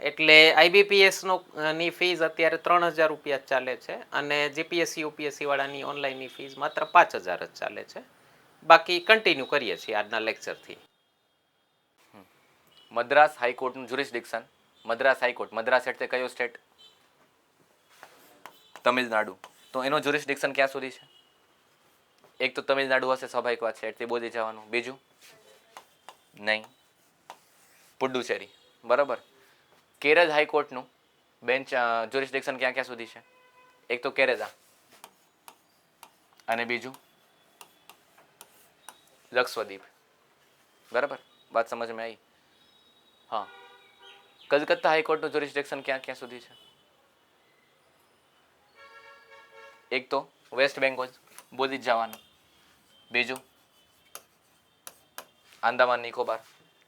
એટલે IBPSની ફીસ અત્યારે 3000 રૂપિયા ચાલે છે અને જીપીએસસી યુપીએસસી વાળાની ઓનલાઈનની ફીસ માત્ર 5000 જ ચાલે છે. બાકી કન્ટિન્યુ કરીએ છીએ આજના લેક્ચરથી. મદ્રાસ હાઈકોર્ટનું જ્યુરિસ્ડિક્શન. મદ્રાસ હાઈકોર્ટ, મદ્રાસ એટલે કયો સ્ટેટ? તમિલનાડુ. તો એનો જ્યુરિસ્ડિક્શન ક્યાં સુધી છે? એક તો તમિલનાડુ હશે, સ્વાભાવિક વાત છે, એટલે બોલી જવાનું. બીજું? નહીં, પુડુચેરી. બરાબર. કેરળ હાઈકોર્ટનું બેન્ચ જ્યુરિસ્ડિક્શન ક્યાં ક્યાં સુધી છે? એક તો કેરેલા અને બીજું લક્ષદ્વીપ. બરાબર. વાત સમજમાં આવી? હા. કલકત્તા હાઈકોર્ટનું જ્યુરિસ્ડિક્શન ક્યાં ક્યાં સુધી છે? એક તો વેસ્ટ બેંગોલ, બોલી જ જવાનું. બીજું આંદામાન નિકોબાર.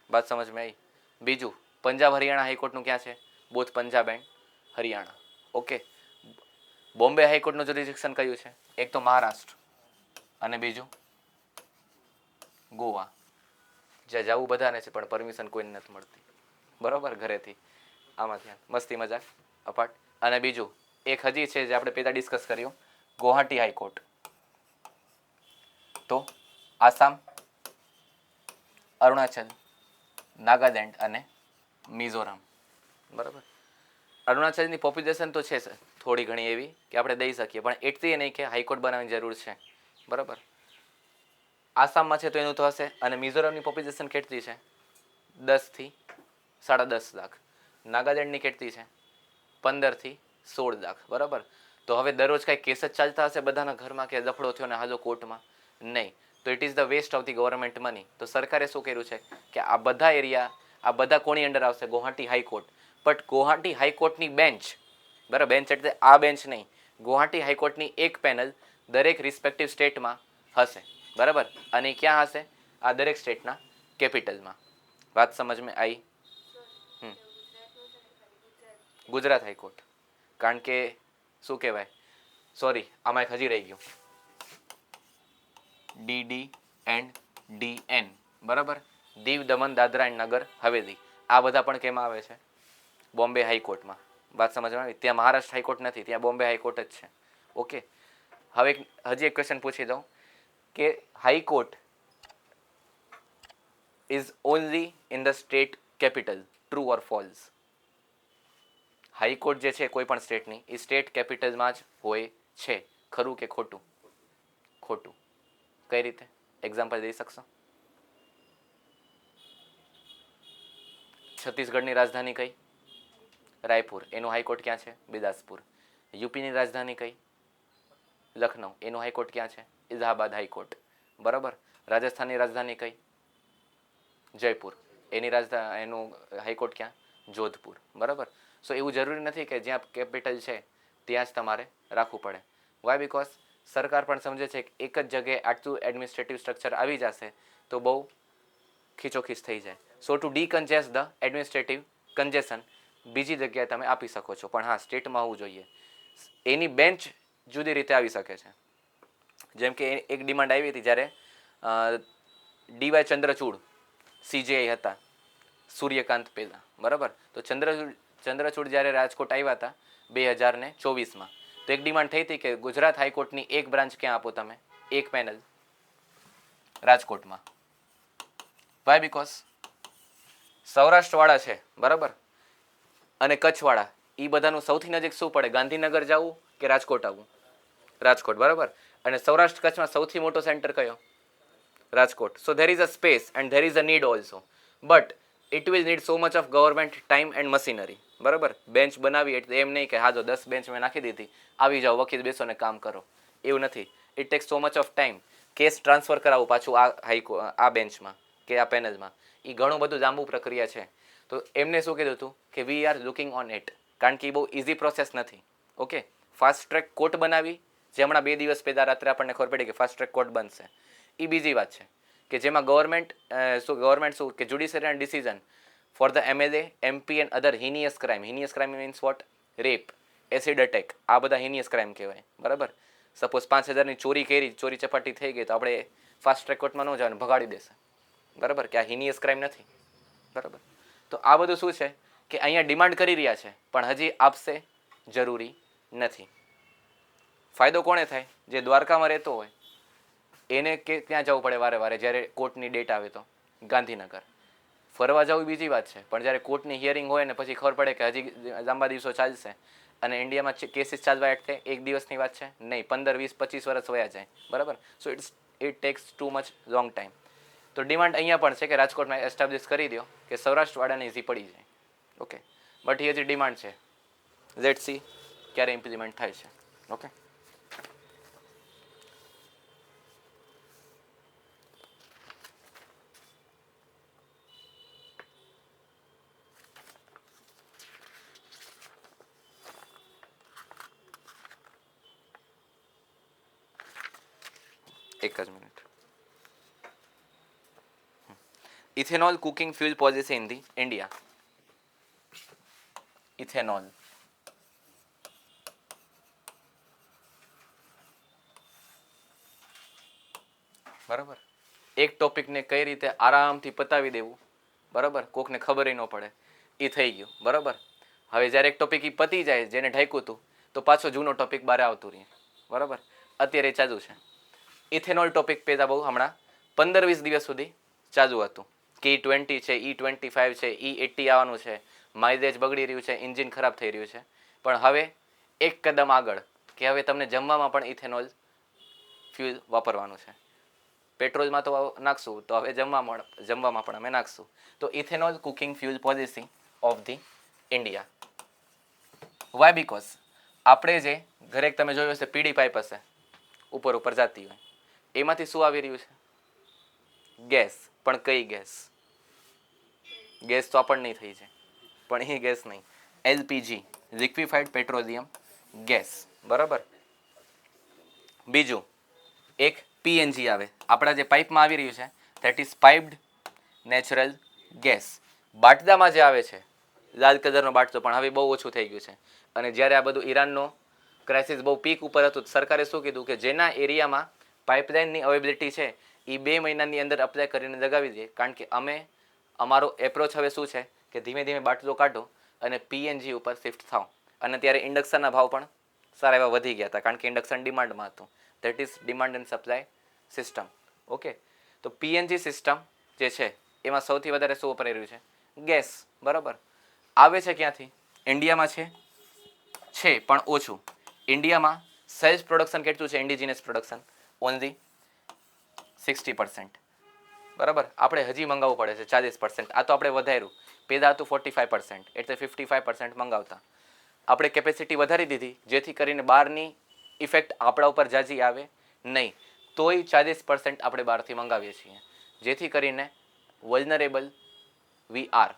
વાત સમજમાં આવી? બીજું પંજાબ હરિયાણા હાઈકોર્ટનું ક્યાં છે? Both Punjab and Haryana. Okay. Bombay હાઈકોર્ટનું જ્યુરિસ્ડિક્શન કયું છે? એક તો મહારાષ્ટ્ર અને બીજું ગોવા. જ્યાં જવું બધાને છે પણ પરમિશન કોઈને નથી મળતી. બરોબર, ઘરેથી. આમાં ધ્યાન, મસ્તી મજાક અપાટ. અને બીજું એક હજી છે જે આપણે પહેલાં ડિસ્કસ કર્યું, ગુવાહાટી હાઈકોર્ટ. તો આસામ, અરુણાચલ, નાગાલેન્ડ અને મિઝોરમ. બરાબર. અરુણાચલની પોપ્યુલેશન તો છે થોડી ઘણી એવી કે આપણે દઈ શકીએ, પણ એટલી નહીં કે હાઈકોર્ટ બનાવવાની જરૂર છે. બરાબર. આસામમાં છે તો એનું તો હશે. અને મિઝોરમની પોપ્યુલેશન કેટલી છે? 10 થી 10.5 લાખ. નાગાલેન્ડની કેટલી છે? 15 થી 16 લાખ. બરાબર. તો હવે દરરોજ કાંઈ કેસ જ ચાલતા હશે બધાના ઘરમાં કે દફડો થયો ને હાજો કોર્ટમાં? નહીં. તો it is the waste of the government money. તો સરકારે શું કર્યું છે કે આ બધા એરિયા, આ બધા કોની અંડર આવશે? ગુવાહાટી હાઈકોર્ટ. બટ ગુવાહાટી હાઈકોર્ટની બેન્ચ, બરાબર, બેન્ચ એટલે આ બેન્ચ નહીં, ગુવાહાટી હાઈકોર્ટની એક પેનલ દરેક રિસ્પેક્ટિવ સ્ટેટમાં હશે. બરાબર. અને ક્યાં હશે? આ દરેક સ્ટેટના કેપિટલમાં. વાત સમજમાં આવી? ગુજરાત હાઈકોર્ટ. કારણ કે શું કહેવાય, સોરી, આમાં એક હજી રહી ગયું, DD&DN. બરાબર. દીવ દમણ દાદરા એન્ડ નગર હવેલી. આ બધા પણ કેમાં આવે છે? બોમ્બે હાઈકોર્ટમાં. વાત સમજમાં આવી? ત્યાં મહારાષ્ટ્ર હાઈકોર્ટ નથી, ત્યાં બોમ્બે હાઈકોર્ટ જ છે. ઓકે. હવે હજી એક ક્વેશ્ચન પૂછી દઉં કે high court is only in the state capital, true or false? High court જે છે કોઈ પણ સ્ટેટની એ સ્ટેટ કેપિટલમાં જ હોય છે. ખરું કે ખોટું? ખોટું. કઈ રીતે? એક્ઝામ્પલ દઈ શકશો? છત્તીસગઢની રાજધાની કઈ? રાયપુર. એનું હાઈકોર્ટ ક્યાં છે? બિલાસપુર. યુપીની રાજધાની કઈ? લખનઉ. એનું હાઈકોર્ટ ક્યાં છે? ઇલાહાબાદ હાઈકોર્ટ. બરાબર. રાજસ્થાનની રાજધાની કઈ? જયપુર. એનું હાઈકોર્ટ ક્યાં? જોધપુર. બરાબર. સો એવું જરૂરી નથી કે જ્યાં કેપિટલ છે ત્યાં જ તમારે રાખવું પડે. વાય? બિકોઝ સરકાર પણ સમજે છે કે એક જ જગ્યાએ આટલું એડમિનિસ્ટ્રેટિવ સ્ટ્રક્ચર આવી જશે તો બહુ ખીચોખીચ થઈ જાય. સો ટુ ડીકન્જેસ્ટ ધ એડમિનિસ્ટ્રેટિવ કન્જેશન બીજી જગ્યાએ તમે આપી શકો છો, પણ હા, સ્ટેટમાં હોવું જોઈએ. એની બેન્ચ જુદી રીતે આવી શકે છે. જેમ કે એક ડિમાન્ડ આવી હતી જ્યારે DY ચંદ્રચૂડ CJI હતા સૂર્યકાંત પહેલાં. બરાબર. તો ચંદ્રચૂડ જ્યારે રાજકોટ આવ્યા હતા 2024માં, તો એક ડિમાન્ડ થઈ હતી કે ગુજરાત હાઈકોર્ટની એક બ્રાન્ચ ક્યાં આપો તમે? એક પેનલ રાજકોટમાં. વાય? બિકોઝ સૌરાષ્ટ્રવાળા છે, બરાબર, અને કચ્છવાળા, એ બધાનું સૌથી નજીક શું પડે? ગાંધીનગર જવું કે રાજકોટ આવવું? રાજકોટ. બરાબર. અને સૌરાષ્ટ્ર કચ્છમાં સૌથી મોટો સેન્ટર કયો? રાજકોટ. સો there is a space and there is a need also, but it will need so much of government time and machinery. બરાબર. બેન્ચ બનાવી એટલે એમ નહીં કે હા જો 10 બેન્ચ મેં નાખી દીધી, આવી જાઓ વકીલ બેસો ને કામ કરો. એવું નથી. It tax so much of time. Case transfer કરાવવું પાછું આ બેન્ચમાં કે આ પેનલમાં, એ ઘણું બધું લાંબુ પ્રક્રિયા છે. તો એમને શું કીધું હતું કે we are looking on it, કારણ કે એ બહુ ઇઝી પ્રોસેસ નથી. ઓકે. ફાસ્ટ ટ્રેક કોર્ટ બનાવી, જે હમણાં 2 દિવસ પહેલાં રાત્રે આપણને ખબર પડી કે ફાસ્ટ ટ્રેક કોર્ટ બનશે, એ બીજી વાત છે કે જેમાં ગવર્મેન્ટ શું કે judiciary decision for the MLA, MP and other heinous crime. Heinous crime means what? Rape, acid attack, આ બધા હિનિયસ ક્રાઇમ કહેવાય. બરાબર. સપોઝ 5,000ની ચોરી કરી, ચોરી ચપાટી થઈ ગઈ, તો આપણે ફાસ્ટ ટ્રેક કોર્ટમાં ન જવાનું, ભગાડી દેશે. બરાબર. કે આ હિનિયસ ક્રાઇમ નથી. બરાબર. તો આ બધું શું છે કે અહીંયા ડિમાન્ડ કરી રહ્યા છે પણ હજી આપશે જરૂરી નથી. ફાયદો કોને થાય? જે દ્વારકામાં રહેતો હોય એને કે ત્યાં જવું પડે વારે વારે જ્યારે કોર્ટની ડેટ આવે તો ગાંધીનગર. ફરવા જવું બીજી વાત છે, પણ જ્યારે કોર્ટની હિયરિંગ હોય ને પછી ખબર પડે કે હજી લાંબા દિવસો ચાલશે અને ઇન્ડિયામાં કેસીસ ચાલવા એટલે એક દિવસની વાત છે નહીં, 15, 20, 25 વર્ષ વયા જાય. બરાબર. So it tax too much long time. તો ડિમાન્ડ અહીંયા પણ છે કે રાજકોટમાં એસ્ટાબ્લિશ કરી દો કે સૌરાષ્ટ્રવાળાને ઇઝી પડી જાય. ઓકે. બટ એ હજી ડિમાન્ડ છે. લેટ સી ક્યારે ઇમ્પ્લિમેન્ટ થાય છે. ઓકે. એક જ minute. Ethanol cooking fuel policy in the India. Ethanol. બરાબર. એક ટોપિકને કઈ રીતે આરામથી પતાવી દેવું, બરાબર, કોકને ખબર ન પડે, એ થઈ ગયું. બરાબર. હવે જ્યારે એક ટોપિક એ પતી જાય જેને ઢાંક્યું હતું તો પાછો જૂનો ટોપિક બહાર આવતું રહે. બરાબર. અત્યારે ચાલુ છે ઇથેનોલ ટોપિક. પહેલાં બહુ હમણાં 15-20 દિવસ સુધી ચાલુ હતું કે E20 છે, E25 છે, E80 આવવાનું છે, માઇલેજ બગડી રહ્યું છે, એન્જિન ખરાબ થઈ રહ્યું છે. પણ હવે એક કદમ આગળ કે હવે તમને જમવામાં પણ ઇથેનોલ ફ્યુલ વાપરવાનું છે. પેટ્રોલમાં તો નાખશું, તો હવે જમવામાં પણ અમે નાખશું. તો ethanol cooking fuel policy of the India. Why? Because આપણે જે ઘરે તમે જોયું હશે પીડી પાઇપ હશે ઉપર ઉપર જતી હોય, એમાંથી શું આવી રહ્યું છે? ગેસ. પણ કઈ ગેસ? ગેસ તો આપણને નહીં થઈ છે, પણ એ ગેસ નહીં, એલપીજી, લિક્વિફાઈડ પેટ્રોલિયમ ગેસ. બરાબર. બીજું એક પીએનજી આવે આપણા જે પાઇપમાં આવી રહ્યું છે, that is piped natural gas. બાટલામાં જે આવે છે લાલ કલરનો બાટલો, પણ હવે બહુ ઓછું થઈ ગયું છે. અને જ્યારે આ બધું ઈરાનનો ક્રાઇસિસ બહુ પીક ઉપર હતું, સરકારે શું કીધું કે જેના એરિયામાં પાઇપલાઇનની અવેબિલિટી છે એ 2 મહિનાની અંદર અપ્લાય કરીને લગાવી દે. કારણ કે અમારો એપ્રોચ હવે શું છે કે ધીમે ધીમે બાટલો કાઢો અને પીએનજી ઉપર શિફ્ટ થાવ. અને ત્યારે ઇન્ડક્શનના ભાવ પણ સારા એવા વધી ગયા હતા, કારણ કે ઇન્ડક્શન ડિમાન્ડમાં હતું. That is demand and supply system. Okay, તો પીએનજી સિસ્ટમ જે છે એમાં સૌથી વધારે શું વપરાઈ રહ્યું છે? ગેસ. બરાબર. આવે છે ક્યાંથી? ઇન્ડિયામાં છે પણ ઓછું. ઇન્ડિયામાં સેલ્ફ પ્રોડક્શન કેટલું છે? Indigenous production only 60%. બરાબર. આપણે હજી મંગાવવું પડે છે 40%. આ તો આપણે વધાર્યું. પેદા હતું 45%, એટલે 55% મંગાવતા. આપણે કેપેસિટી વધારી દીધી જેથી કરીને બહારની ઇફેક્ટ આપણા ઉપર જાજી આવે નહીં. તોય 40% આપણે બહારથી મંગાવીએ છીએ, જેથી કરીને vulnerable we are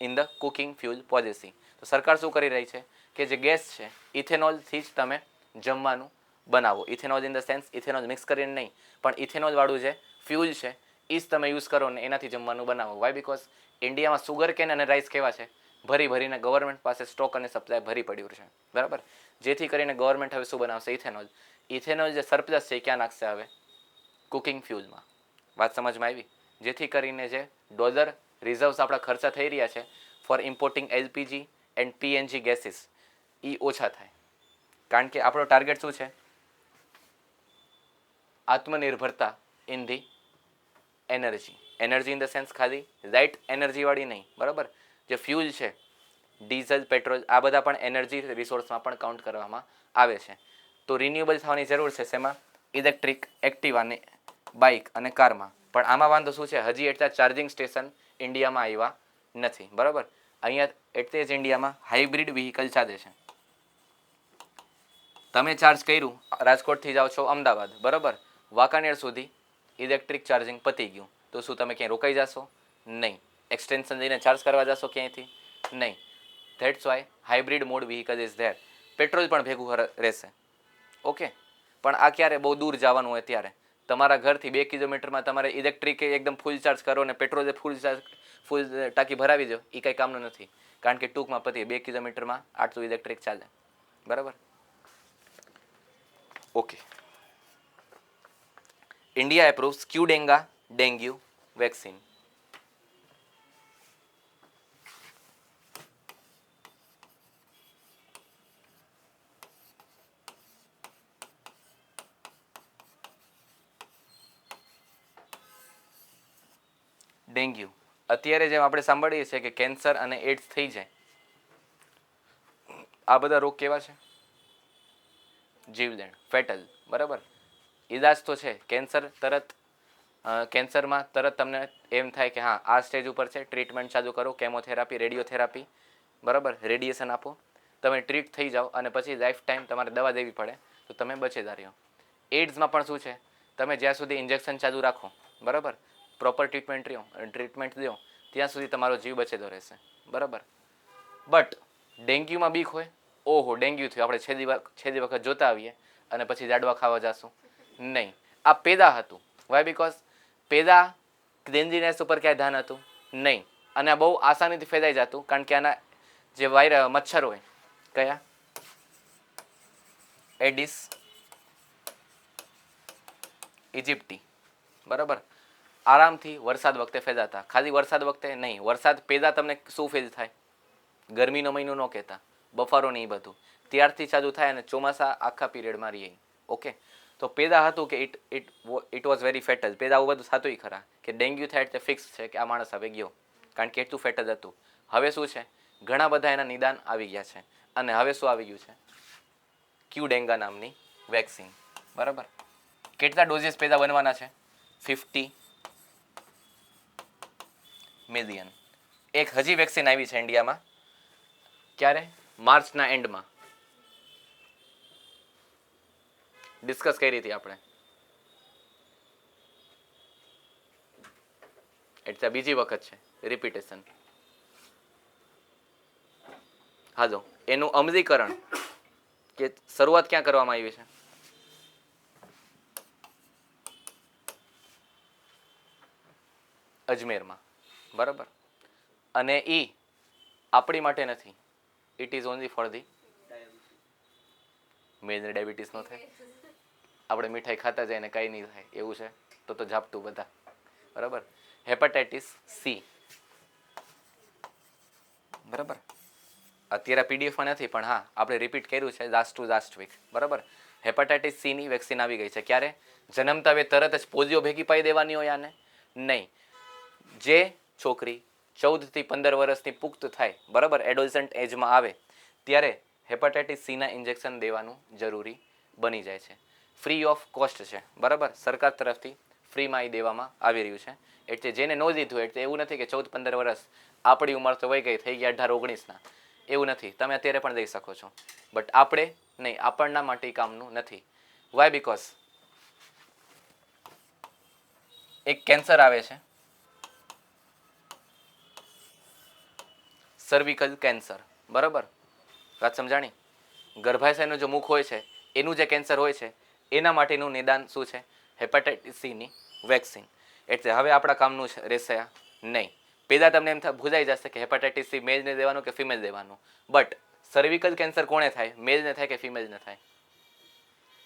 in the cooking fuel policy. તો સરકાર શું કરી રહી છે કે જે ગેસ છે ઇથેનોલથી જ તમે જમવાનું બનાવો. Ethanol in the sense ethanol mix કરીને નહીં, પણ ઇથેનોલવાળું જે ફ્યુલ છે એ જ તમે યુઝ કરો ને એનાથી જમવાનું બનાવો. વાય? બીકોઝ ઇન્ડિયામાં સુગર કેન અને રાઈસ કેવા છે? ભરી ભરીને ગવર્મેન્ટ પાસે સ્ટોક અને સપ્લાય ભરી પડ્યું છે. બરાબર. જેથી કરીને ગવર્મેન્ટ હવે શું બનાવશે? ઇથેનોલ. ઇથેનોલ જે સરપ્લસ છે એ ક્યાં નાખશે હવે? કુકિંગ ફ્યુલમાં. વાત સમજમાં આવી? જેથી કરીને જે ડોલર રિઝર્વ્સ આપણા ખર્ચા થઈ રહ્યા છે for importing LPG and PNG gases એ ઓછા થાય. કારણ કે આપણો ટાર્ગેટ શું છે? આત્મનિર્ભરતા in the energy. Energy in the sense ખાલી લાઇટ એનર્જીવાળી નહીં. બરાબર. જે ફ્યુલ છે ડીઝલ, પેટ્રોલ, આ બધા પણ એનર્જી રિસોર્સમાં પણ કાઉન્ટ કરવામાં આવે છે. તો રિન્યુએબલ થવાની જરૂર છે શેમાં? ઇલેક્ટ્રિક એક્ટિવાને, બાઇક અને કારમાં. પણ આમાં વાંધો શું છે? હજી એટલા ચાર્જિંગ સ્ટેશન ઇન્ડિયામાં આવ્યા નથી. બરાબર. અહીંયા એટલે જ ઇન્ડિયામાં હાઇબ્રિડ વ્હીકલ ચાલે છે. તમે ચાર્જ કર્યું, રાજકોટથી જાઓ છો અમદાવાદ, બરાબર, વાંકાનેર સુધી ઇલેક્ટ્રિક ચાર્જિંગ પતી ગયું, તો શું તમે ક્યાંય રોકાઈ જશો? નહીં. એક્સટેન્શન લઈને ચાર્જ કરવા જશો ક્યાંયથી? નહીં. That's why hybrid mode vehicle is there. Petrol પણ ભેગું રહેશે. ઓકે, પણ આ ક્યારે? બહુ દૂર જવાનું હોય ત્યારે. તમારા ઘરથી 2 કિલોમીટરમાં તમારે ઇલેક્ટ્રિક એકદમ ફૂલ ચાર્જ કરો ને પેટ્રોલ ફૂલ ટાંકી ભરાવી દો, એ કંઈ કામનું નથી. કારણ કે ટૂંકમાં પતી 2 કિલોમીટરમાં આટલું ઇલેક્ટ્રિક ચાલે. બરાબર. Okay. India approves Qdenga dengue vaccine. Dengue અત્યારે જેમ આપણે સાંભળીએ છીએ કે કેન્સર અને એડ્સ થઈ જાય, આ બધા રોગ કેવા છે? જીવલેણ, ફેટલ. બરાબર. ઈલાજ તો છે. કેન્સરમાં તરત તમને એમ થાય કે હા આ સ્ટેજ ઉપર છે, ટ્રીટમેન્ટ ચાલુ કરો, કેમોથેરાપી, રેડિયોથેરાપી, બરાબર, રેડિયેશન આપો, તમે ટ્રીટ થઈ જાઓ અને પછી લાઈફ ટાઈમ તમારે દવા દેવી પડે તો તમે બચેલા રહ્યો. એડ્સમાં પણ શું છે? તમે જ્યાં સુધી ઇન્જેક્શન ચાલુ રાખો, બરાબર, પ્રોપર ટ્રીટમેન્ટ લ્યો ત્યાં સુધી તમારો જીવ બચેલો રહેશે. બરાબર. બટ ડેન્ગ્યુમાં બીક હોય, ઓહો ડેન્ગ્યુ થયું, આપણે છેલ્લી વખત જોતા આવીએ અને પછી લાડવા ખાવા જશું. નહીં. આ પેદા હતું. વાય? બીકોઝ પેદા ક્લિનલીનેસ ઉપર ક્યાંય ધ્યાન હતું નહીં. અને આ બહુ આસાનીથી ફેલાઈ જતું, કારણ કે આના જે મચ્છર હોય કયા? એડિસ ઇજિપ્ટી. બરાબર. આરામથી વરસાદ વખતે ફેલાતા. ખાલી વરસાદ વખતે નહીં, વરસાદ પેદા તમને શું ફીલ થાય? ગરમીનો મહિનો ન કહેતા, બફારો નહીં, બધું ત્યારથી ચાલુ થાય અને ચોમાસા આખા પીરિયડમાં રહીએ. ઓકે, તો પેદા હતું કે ઇટ વોઝ વેરી ફેટલ. પેદા આવું બધું થતું ખરા કે ડેન્ગ્યુ થાય એટલે ફિક્સ છે કે આ માણસ હવે ગયો, કારણ કે એટલું ફેટલ હતું. હવે શું છે? ઘણા બધા એના નિદાન આવી ગયા છે. અને હવે શું આવી ગયું છે? ક્યુડેંગા નામની વેક્સિન. બરાબર. કેટલા ડોઝીસ પેદા બનવાના છે? 50 મિલિયન. એક હજી વેક્સિન આવી છે ઇન્ડિયામાં. ક્યારે? માર્ચના એન્ડમાં. ડિસ્કસ કરી હતી આપણે. એટલે બીજી વખત છે રિપીટેશન. હા જો એનું અમલીકરણ કે શરૂઆત ક્યાં કરવામાં આવી છે? અજમેરમાં. બરાબર. અને એ આપણી માટે નથી. It is only for the major diabetes નો થાય. આપણે મીઠાઈ ખાતા જાય ને કાંઈ નહીં થાય એવું છે તો ઝાપટું બધા. બરાબર. Hepatitis C. બરાબર. અત્યારે પીડીએફમાં નથી પણ હા આપણે રિપીટ કર્યું છે લાસ્ટ વીક. બરાબર. હેપેટાઇટિસ સી ની વેક્સિન આવી ગઈ છે. ક્યારે? જન્મતા હવે તરત જ પોલિયો ભેગી પાઈ દેવાની હોય આને? નહીં. જે છોકરી 14 થી 15 વર્ષની પુખ્ત થાય, બરાબર, એડોલસન્ટ એજમાં આવે ત્યારે હેપેટાઇટિસ સીના ઇન્જેક્શન દેવાનું જરૂરી બની જાય છે. ફ્રી ઓફ કોસ્ટ છે. બરાબર. સરકાર તરફથી ફ્રીમાં એ દેવામાં આવી રહ્યું છે. એટલે જેને ન લીધું એટલે એવું નથી કે 14-15 વર્ષ આપણી ઉંમર તો વહી ગઈ, થઈ ગયા 18-19ના, એવું નથી. તમે અત્યારે પણ દઈ શકો છો. બટ આપણે નહીં, આપણના માટે કામનું નથી. વાય? બીકોઝ એક કેન્સર આવે છે, સર્વિકલ કેન્સર. બરાબર. વાત સમજાણી? ગર્ભાશયનો જે મુખ હોય છે એનું જે કેન્સર હોય છે એના માટેનું નિદાન શું છે? હેપેટાઇટિસ સીની વેક્સિન. એટલે હવે આપણા કામનું રહેશે નહીં. પહેલાં તમને એમ ભૂલાઈ જશે કે હેપેટાઇટિસ સી મેલને દેવાનું કે ફિમેલ દેવાનું. બટ સર્વિકલ કેન્સર કોણે થાય? મેલને થાય કે ફિમેલને થાય?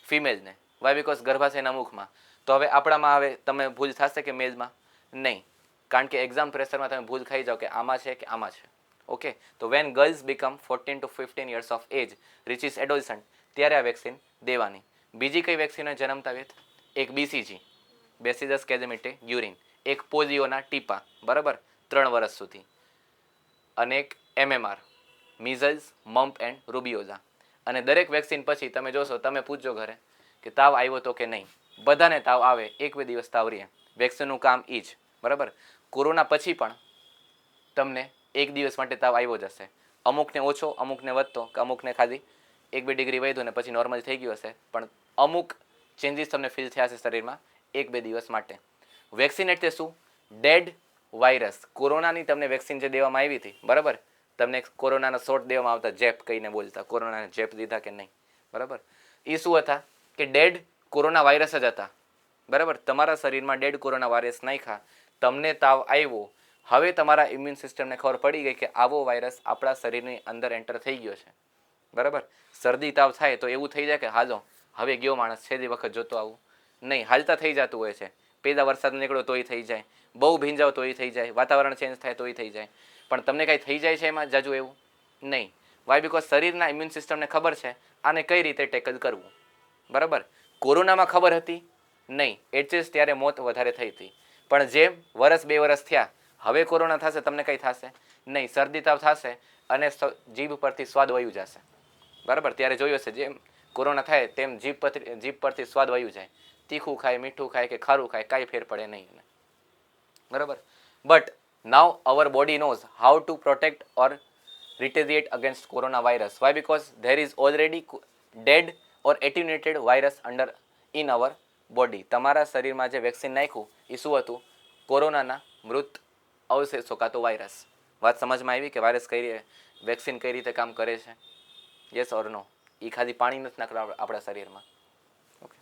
ફિમેલને. વાય? બીકોઝ ગર્ભાશયના મુખમાં. તો હવે આપણામાં હવે તમે ભૂલ થશે કે મેલમાં? નહીં. કારણ કે એક્ઝામ પ્રેશરમાં તમે ભૂલ ખાઈ જાઓ કે આમાં છે કે આમાં છે. ઓકે. તો when girls become 14 to 15 years of age reaches adolescent ત્યારે આ વેક્સિન દેવાની. બીજી કઈ વેક્સિન જન્મતા વેત? એક બીસીજી, બેસિલસ કેલેમિટે યુરિન. એક પોલિયોના ટીપા. બરાબર. 3 વર્ષ સુધી. અને એક MMR, મિઝલ્સ, મમ્પ એન્ડ રૂબિયોઝા. અને દરેક વેક્સિન પછી તમે જોશો, તમે પૂછજો ઘરે કે તાવ આવ્યો તો કે નહીં. બધાને તાવ આવે, 1-2 દિવસ તાવ રહે. વેક્સિનનું કામ એ જ. બરાબર. કોરોના પછી પણ તમને 1 દિવસ માટે તાવ આવ્યો જ હશે. અમુકને ઓછો, અમુકને વધતો, કે અમુકને ખાલી 1-2 ડિગ્રી વધ્યો ને પછી નોર્મલ થઈ ગયું હશે. પણ અમુક ચેન્જીસ તમને ફીલ થયા હશે શરીરમાં 1-2 દિવસ માટે. વેક્સિન એટલે શું? Dead virus. કોરોનાની તમને વેક્સિન જે દેવામાં આવી હતી, બરાબર, તમને કોરોનાના શોટ દેવામાં આવતા, જેપ કહીને બોલતા, કોરોનાના જેપ લીધા કે નહીં. બરાબર. એ શું હતા? કે ડેડ કોરોના વાયરસ જ હતા. બરાબર. તમારા શરીરમાં ડેડ કોરોના વાયરસ નાખ્યા, તમને તાવ આવ્યો. હવે તમારા ઇમ્યુન સિસ્ટમને ખબર પડી ગઈ કે આવો વાયરસ આપણા શરીરની અંદર એન્ટર થઈ ગયો છે. બરાબર. શરદી તાવ થાય તો એવું થઈ જાય કે હાલો હવે ગયો માણસ, છેલ્લી વખત જોતો આવું. નહીં, હાલતા થઈ જતું હોય છે. પહેલાં વરસાદ નીકળો તોય થઈ જાય, બહુ ભીંજાવ તોય થઈ જાય, વાતાવરણ ચેન્જ થાય તોય થઈ જાય. પણ તમને કાંઈ થઈ જાય છે એમાં જાજુ એવું નહીં. વાય? બીકોઝ શરીરના ઇમ્યુન સિસ્ટમને ખબર છે આને કઈ રીતે ટેકલ કરવું. બરાબર. કોરોનામાં ખબર હતી નહીં, એટલે જ ત્યારે મોત વધારે થઈ હતી. પણ જેમ 1-2 વર્ષ થયા, હવે કોરોના થશે, તમને કંઈ થશે નહીં. શરદી તાવ થશે અને જીભ પરથી સ્વાદ વયું જશે. બરાબર. ત્યારે જોયું હશે જેમ કોરોના થાય તેમ જીભ પરથી સ્વાદ વયું જાય. તીખું ખાય, મીઠું ખાય કે ખારું ખાય, કાંઈ ફેર પડે નહીં. બરાબર. But now hour body nose how to protect or retaliate against coronavirus. Why? Because there is already dead or attenuated virus under in our body. તમારા શરીરમાં જે વેક્સિન નાખ્યું એ શું હતું? કોરોનાના મૃત અવશેષો કાં તો વાયરસ. વાત સમજમાં આવી કે વાયરસ વેક્સિન કઈ રીતે કામ કરે છે? યસ ઓર નો? એ ખાલી પાણી નથી નાખતા આપણા શરીરમાં. ઓકે.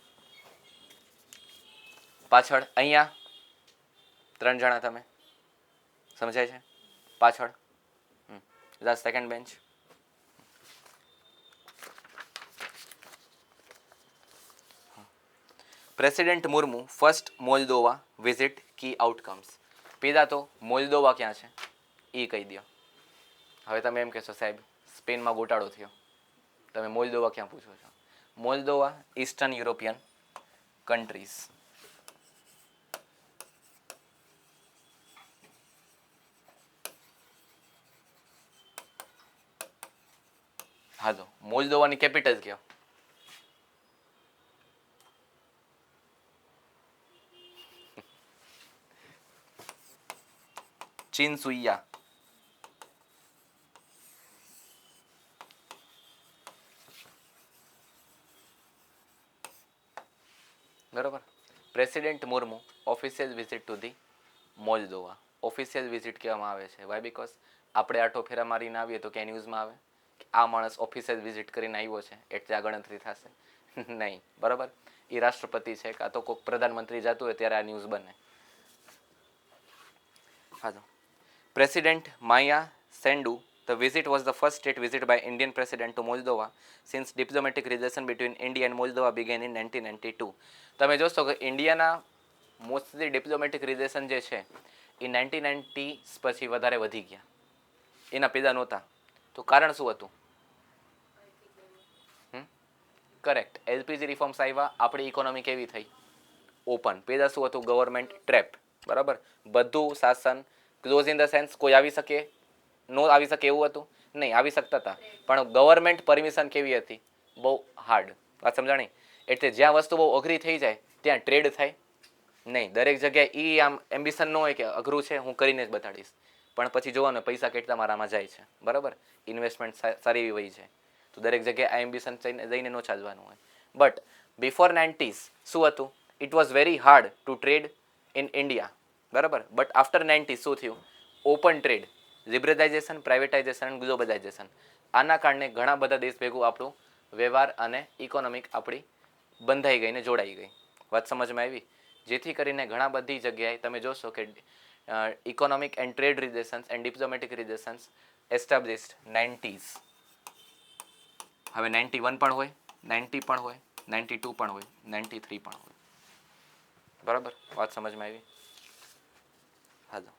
પાછળ અહીંયા 3 જણા તમે સમજાય છે? પાછળ the second bench. President Murmu first Moldova visit key outcomes. પહેલાં તો મોલ્દોવા ક્યાં છે એ કહી દો. હવે તમે એમ કહેશો સાહેબ સ્પેનમાં ગોટાળો થયો, તમે મોલ્દોવા ક્યાં પૂછો છો? Moldova eastern European countries. હા તો મોલ્દોવાની કેપિટલ કયો? ચિનસુયા. બરોબર. President Murmu official visit to the Moldova. Official visit કહેવામાં આવે છે. વાય? બીકોઝ આપણે આટો ફેરા મારીને આવીએ તો ક્યાં ન્યૂઝમાં આવે કે આ માણસ ઓફિશિયલ વિઝિટ કરીને આવ્યો છે એટલે આ ગણતરી થશે નહીં. બરાબર. એ રાષ્ટ્રપતિ છે કાં તો કોઈ પ્રધાનમંત્રી જતું હોય ત્યારે આ ન્યૂઝ બને. હા તો President Maya Sandu, the visit was the first state visit by Indian president to Moldova since diplomatic relation between India and Moldova began in 1992. તમે જોશો કે ઇન્ડિયાના મોસ્ટલી ડિપ્લોમેટિક રિલેશન જે છે એ 1990 પછી વધારે વધી ગયા. એના પેદા નહોતા. તો કારણ શું હતું? કરેક્ટ. એલપીજી રિફોર્મ્સ આવ્યા, આપણી ઇકોનોમી કેવી થઈ? ઓપન. પેદા શું હતું? Government trap. બરાબર. બધું શાસન ક્લોઝ ઇન ધ સેન્સ કોઈ આવી શકે નો આવી શકે એવું હતું? નહીં, આવી શકતા હતા, પણ ગવર્મેન્ટ પરમિશન કેવી હતી? બહુ હાર્ડ. વાત સમજાણી? એટલે જ્યાં વસ્તુ બહુ અઘરી થઈ જાય ત્યાં ટ્રેડ થાય નહીં. દરેક જગ્યાએ એ આમ એમ્બિશન ન હોય કે અઘરું છે હું કરીને જ બતાડીશ, પણ પછી જોવાનું પૈસા કેટલા મારામાં જાય છે. બરાબર. ઇન્વેસ્ટમેન્ટ સારી એવી વહી છે તો દરેક જગ્યાએ આ એમ્બિશન જઈને ન ચાલવાનું હોય. બટ બિફોર 90s શું હતું? It was very hard two trade in India. બરાબર. બટ આફ્ટર 90s શું થયું? ઓપન ટ્રેડ, લિબરલાઇઝેશન, પ્રાઇવેટાઇઝેશન અને ગ્લોબલાઇઝેશન. આના કારણે ઘણા બધા દેશ ભેગું આપણું વ્યવહાર અને ઇકોનોમિક આપણી બંધાઈ ગઈ ને જોડાઈ ગઈ. વાત સમજમાં આવી? જેથી કરીને ઘણા બધી જગ્યાએ તમે જોશો કે economic and trade relations and diplomatic relations established 90s. હવે 91 પણ હોય, 90 પણ હોય, 92 પણ હોય, 93 પણ હોય. બરાબર. વાત સમજમાં આવી? હાલો.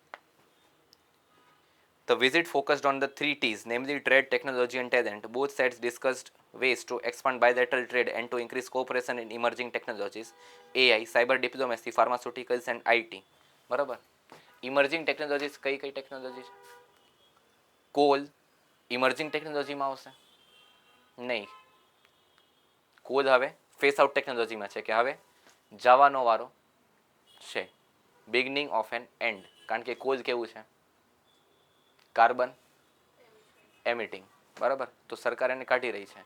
The visit focused on the three T's, namely trade, technology and talent. Both sides discussed ways to expand bilateral trade and to increase cooperation in emerging technologies, AI, cyber diplomacy, pharmaceuticals and IT. બરાબર. Emerging technologies કઈ કઈ technology છે? Call emerging ટેકનોલોજીમાં આવશે નહીં. Call હવે face out ટેકનોલોજીમાં છે કે હવે જવાનો વારો છે. Beginning of an end. કારણ કે કોલ કેવું છે? Carbon emitting. બરાબર. તો સરકાર એને કાઢી રહી છે.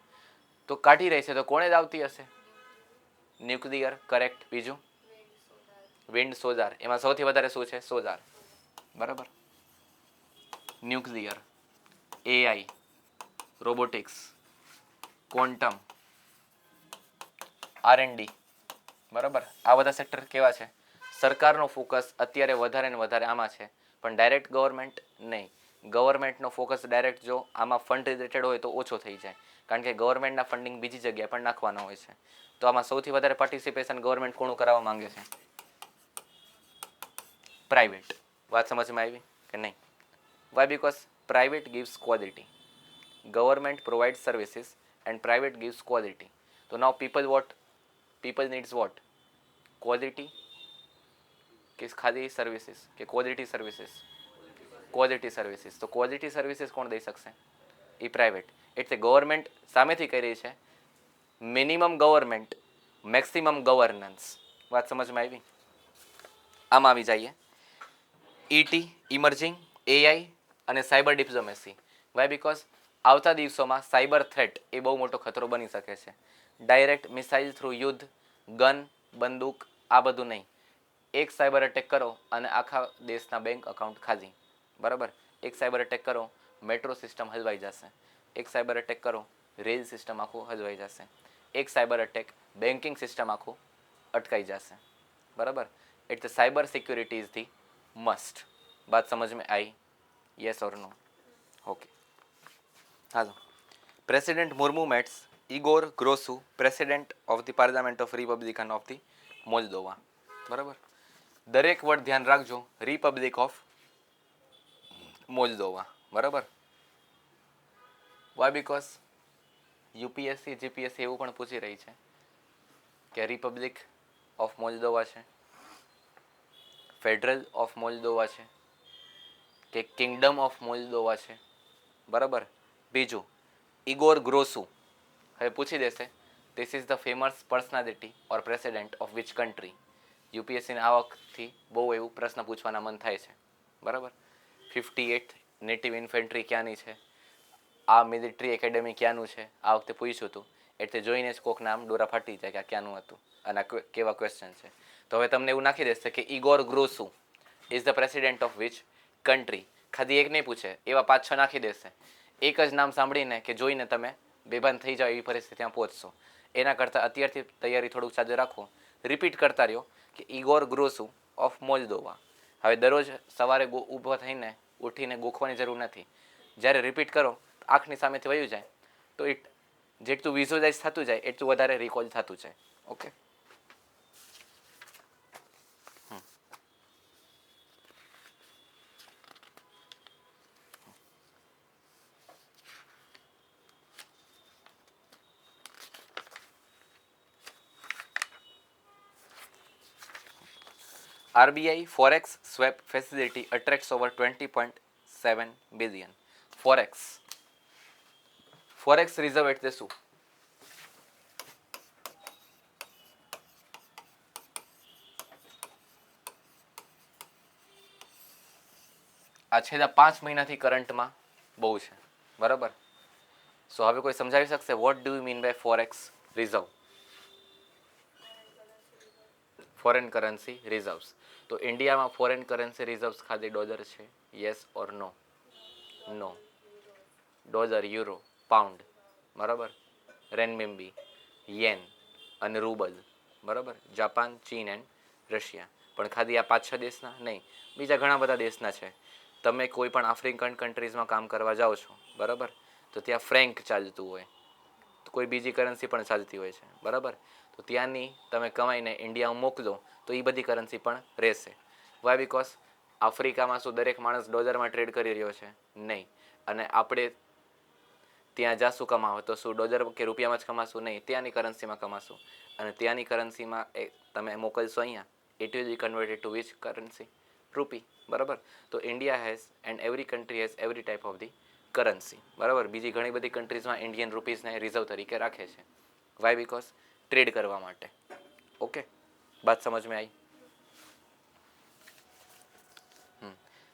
તો કાઢી રહી છે તો કોણે જ આવતી હશે? ન્યુક્લિયર. કરેક્ટ. બીજું વિન્ડ, સોલાર. એમાં સૌથી વધારે શું છે? સોલાર. બરાબર. Nuclear, AI, robotics, quantum, R&D. બરાબર. આ બધા સેક્ટર કેવા છે? સરકારનો ફોકસ અત્યારે વધારે ને વધારે આમાં છે, પણ ડાયરેક્ટ ગવર્મેન્ટ નહીં. ગવર્મેન્ટનો ફોકસ ડાયરેક્ટ જો આમાં ફંડ રિલેટેડ હોય તો ઓછો થઈ જાય, કારણ કે ગવર્મેન્ટના ફંડિંગ બીજી જગ્યાએ પણ નાખવાના હોય છે. તો આમાં સૌથી વધારે પાર્ટિસિપેશન ગવર્મેન્ટ કોનું કરાવવા માંગે છે? પ્રાઇવેટ. વાત સમજમાં આવી કે નહીં? Why? Because private gives quality. Government provide services and private gives quality. તો now people what? People needs what? Quality કે ખાલી સર્વિસીસ કે ક્વોલિટી સર્વિસીસ? Quality services. તો ક્વોલિટી સર્વિસીસ કોણ દઈ શકશે? એ પ્રાઇવેટ. એટલે ગવર્મેન્ટ સામેથી કરી રહી છે મિનિમમ ગવર્મેન્ટ મેક્સિમમ ગવર્નન્સ. વાત સમજમાં આવી? આમાં આવી જઈએ. ઈટી, ઇમર્જિંગ, એઆઈ અને સાયબર ડિપ્લોમેસી. વાય? બીકોઝ આવતા દિવસોમાં સાયબર થ્રેટ એ બહુ મોટો ખતરો બની શકે છે. ડાયરેક્ટ મિસાઇલ થ્રુ યુદ્ધ, ગન, બંદૂક આ બધું નહીં. એક સાયબર અટેક કરો અને આખા દેશના બેંક અકાઉન્ટ ખાલી. બરાબર. એક સાયબર અટેક કરો, મેટ્રો સિસ્ટમ હલવાઈ જશે. એક સાયબર અટેક કરો, રેલ સિસ્ટમ આખું હલવાઈ જશે. એક સાયબર અટેક, બેન્કિંગ સિસ્ટમ આખું અટકાઈ જશે. બરાબર. એટલે cyber security is the must. બાત સમજ મેં આવી? Yes or no? Okay. Hello. President Murmu meets Igor Grosu, president of the parliament of republican of the Moldova. બરાબર. દરેક વર્ડ ધ્યાન રાખજો. Republic of Moldova. બરાબર. વાય? બીકોઝ યુપીએસસી જીપીએસસી એવું પણ પૂછી રહી છે કે રિપબ્લિક ઓફ મોલ્દોવા છે, ફેડરલ ઓફ મોલ્દોવા છે કે કિંગડમ ઓફ મોલ્દોવા છે. બરાબર. બીજું ઇગોર ગ્રોસુ હવે પૂછી દેશે this is the famous personality or president of which country. યુપીએસસીને આ વખતથી બહુ એવું પ્રશ્ન પૂછવાના મન થાય છે. બરાબર. 58 નેટિવ ઇન્ફેન્ટ્રી ક્યાંની છે, આ મિલિટરી એકેડેમી ક્યાંનું છે, આ વખતે પૂછ્યું હતું. એટલે જોઈને જ કોક નામ ડોરા ફાટી જાય કે આ ક્યાંનું હતું અને આ કેવા ક્વેશ્ચન છે. તો હવે તમને એવું નાખી દેશે કે Igor Grosu is the president of which country. ખાલી એક નહીં પૂછે, એવા 5-6 નાખી દેશે. એક જ નામ સાંભળીને કે જોઈને તમે બેભાન થઈ જાઓ એવી પરિસ્થિતિમાં પહોંચશો. એના કરતાં અત્યારથી તૈયારી થોડુંક સાજુ રાખો. રિપીટ કરતા રહ્યો કે ઇગોર ગ્રોસુ ઓફ મોલ્દોવા. હવે દરરોજ સવારે ઊભો થઈને ઉઠીને ગોખવાની જરૂર નથી. જ્યારે રિપીટ કરો આંખની સામેથી વયું જાય તો જેટલું વિઝ્યુઅલાઇઝ થતું જાય એટલું વધારે રિકોલ થતું જાય. Okay, RBI Forex swap facility attracts over 20.7 billion. Forex reserve એટલે શું? આ છેલ્લા 5 મહિનાથી કરંટમાં બહુ છે, બરાબર. સો હવે કોઈ સમજાવી શકશે what do you mean by forex reserve? Foreign currency reserves. તો ઇન્ડિયામાં ફોરેન કરન્સી રિઝર્વ્સ ખાલી ડોલર છે? Yes or no? No. Dollar, euro, pound, બરાબર, રેનમિન્બી, યેન અને રૂબલ, બરાબર, જાપાન, ચીન એન્ડ રશિયા. પણ ખાલી આ 5-6 દેશના નહીં, બીજા ઘણા બધા દેશના છે. તમે કોઈ પણ આફ્રિકન કન્ટ્રીઝમાં કામ કરવા જાઓ છો, બરાબર, તો ત્યાં ફ્રેન્ક ચાલતું હોય, તો કોઈ બીજી કરન્સી પણ ચાલતી હોય છે, બરાબર. તો ત્યાંની તમે કમાઈને ઇન્ડિયામાં મોકલો તો એ બધી કરન્સી પણ રહેશે. વાય? બિકોઝ આફ્રિકામાં શું દરેક માણસ ડોલરમાં ટ્રેડ કરી રહ્યો છે? નહીં. અને આપણે ત્યાં જાશું કમાવો તો શું ડોલર કે રૂપિયામાં જ કમાશું? નહીં, ત્યાંની કરન્સીમાં કમાશું. અને ત્યાંની કરન્સીમાં તમે મોકલશો અહીંયા, it will be converted two which currency? રૂપી, બરાબર. તો India has and every country has every type of the currency, બરાબર. બીજી ઘણી બધી કન્ટ્રીઝમાં ઇન્ડિયન રૂપીઝને રિઝર્વ તરીકે રાખે છે. વાય? બિકોઝ ટ્રેડ કરવા માટે. ઓકે, बात समझ में आई?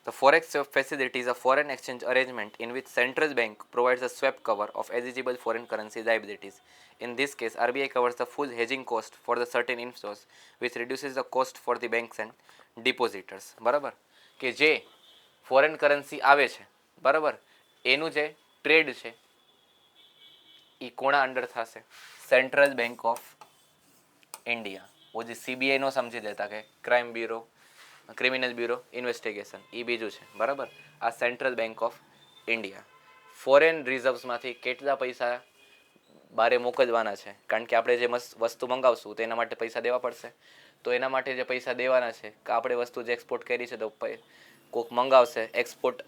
The forex swap facility is a foreign exchange arrangement in which central bank provides a swap cover of eligible foreign currency liabilities. In this case, RBI covers the full hedging cost for the certain inflows, which reduces the cost for the banks and depositors. બરાબર, કે જે foreign currency આવે છે, બરાબર, એનું જે trade છે એ કોના અંડર થશે? Central bank of India. वो જે CBI નો સમજી લેતા કે crime bureau, criminal bureau investigation, એ બીજું છે, બરાબર. આ central bank of India foreign રિઝર્વ્સમાંથી કેટલા પૈસા બારે મોકલવાના છે? કારણ કે આપણે જે વસ્તુ મંગાવશું તો એના માટે પૈસા દેવા પડશે. તો એના માટે જે પૈસા દેવાના છે કે આપણે વસ્તુ જે એક્સપોર્ટ કરી છે તો કોઈક મંગાવશે, એક્સપોર્ટ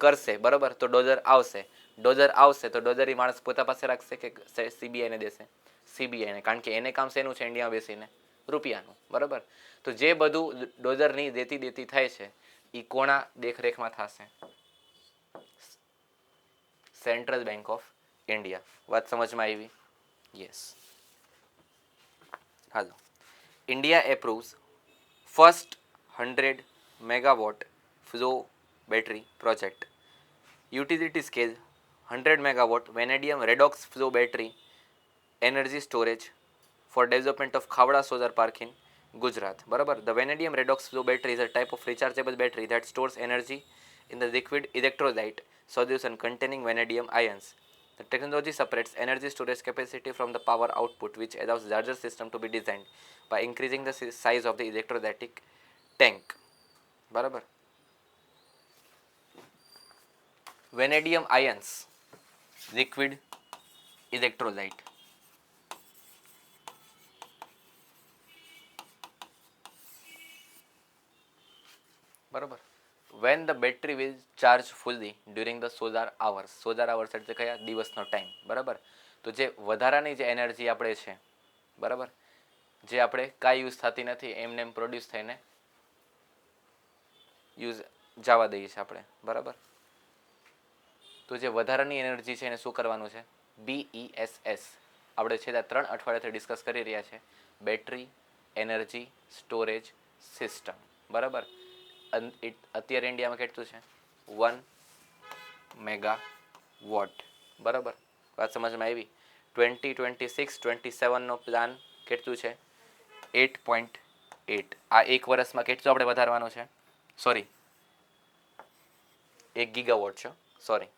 કરશે, બરાબર, તો ડોલર આવશે. ડોલર આવશે તો ડોલર એ માણસ પોતા પાસે રાખશે કે CBIને દેશે? CBIને, કારણ કે એને કામ શેનું છે? ઇન્ડિયામાં બેસીને રૂપિયાનું, બરાબર. તો જે બધું ડોલરની દેતી થાય છે એ કોના દેખરેખમાં થશે? Central bank of India. વાત સમજમાં આવી? Yes. Hello, India approves first 100 megawatt flow battery project. Utility scale 100 megawatt vanadium redox flow battery energy storage for development of Khavda Solar Park in Gujarat. બરાબર. The vanadium redox flow battery is a type of rechargeable battery that stores energy in the liquid electrolyte solution containing vanadium ions. The technology separates energy storage capacity from the power output, which allows larger system to be designed by increasing the size of the electrolytic tank. બરાબર. Vanadium ions, liquid electrolyte. બરાબર. When the battery will charge fully during the solar hours. Solar hours એટલે કયા? દિવસનો time, બરાબર. તો જે વધારાની જે એનર્જી આપણે છે, બરાબર, જે આપણે કાંઈ યુઝ થતી નથી એમને એમ પ્રોડ્યુસ થઈને યુઝ જવા દઈએ છીએ આપણે, બરાબર. તો જે વધારાની એનર્જી છે એને શું કરવાનું છે? BESS. આપણે છેલ્લા 3 અઠવાડિયાથી ડિસ્કસ કરી રહ્યા છે. બેટરી એનર્જી સ્ટોરેજ સિસ્ટમ, બરાબર. અત્યારે ઇન્ડિયામાં કેટલું છે? 1 મેગાવોટ. બરાબર, વાત સમજમાં આવી. 2026-27નો પ્લાન કેટલું છે? 8.8. આ એક વર્ષમાં કેટલું આપણે વધારવાનું છે? સોરી, 1 ગીગાવોટ છે, સોરી.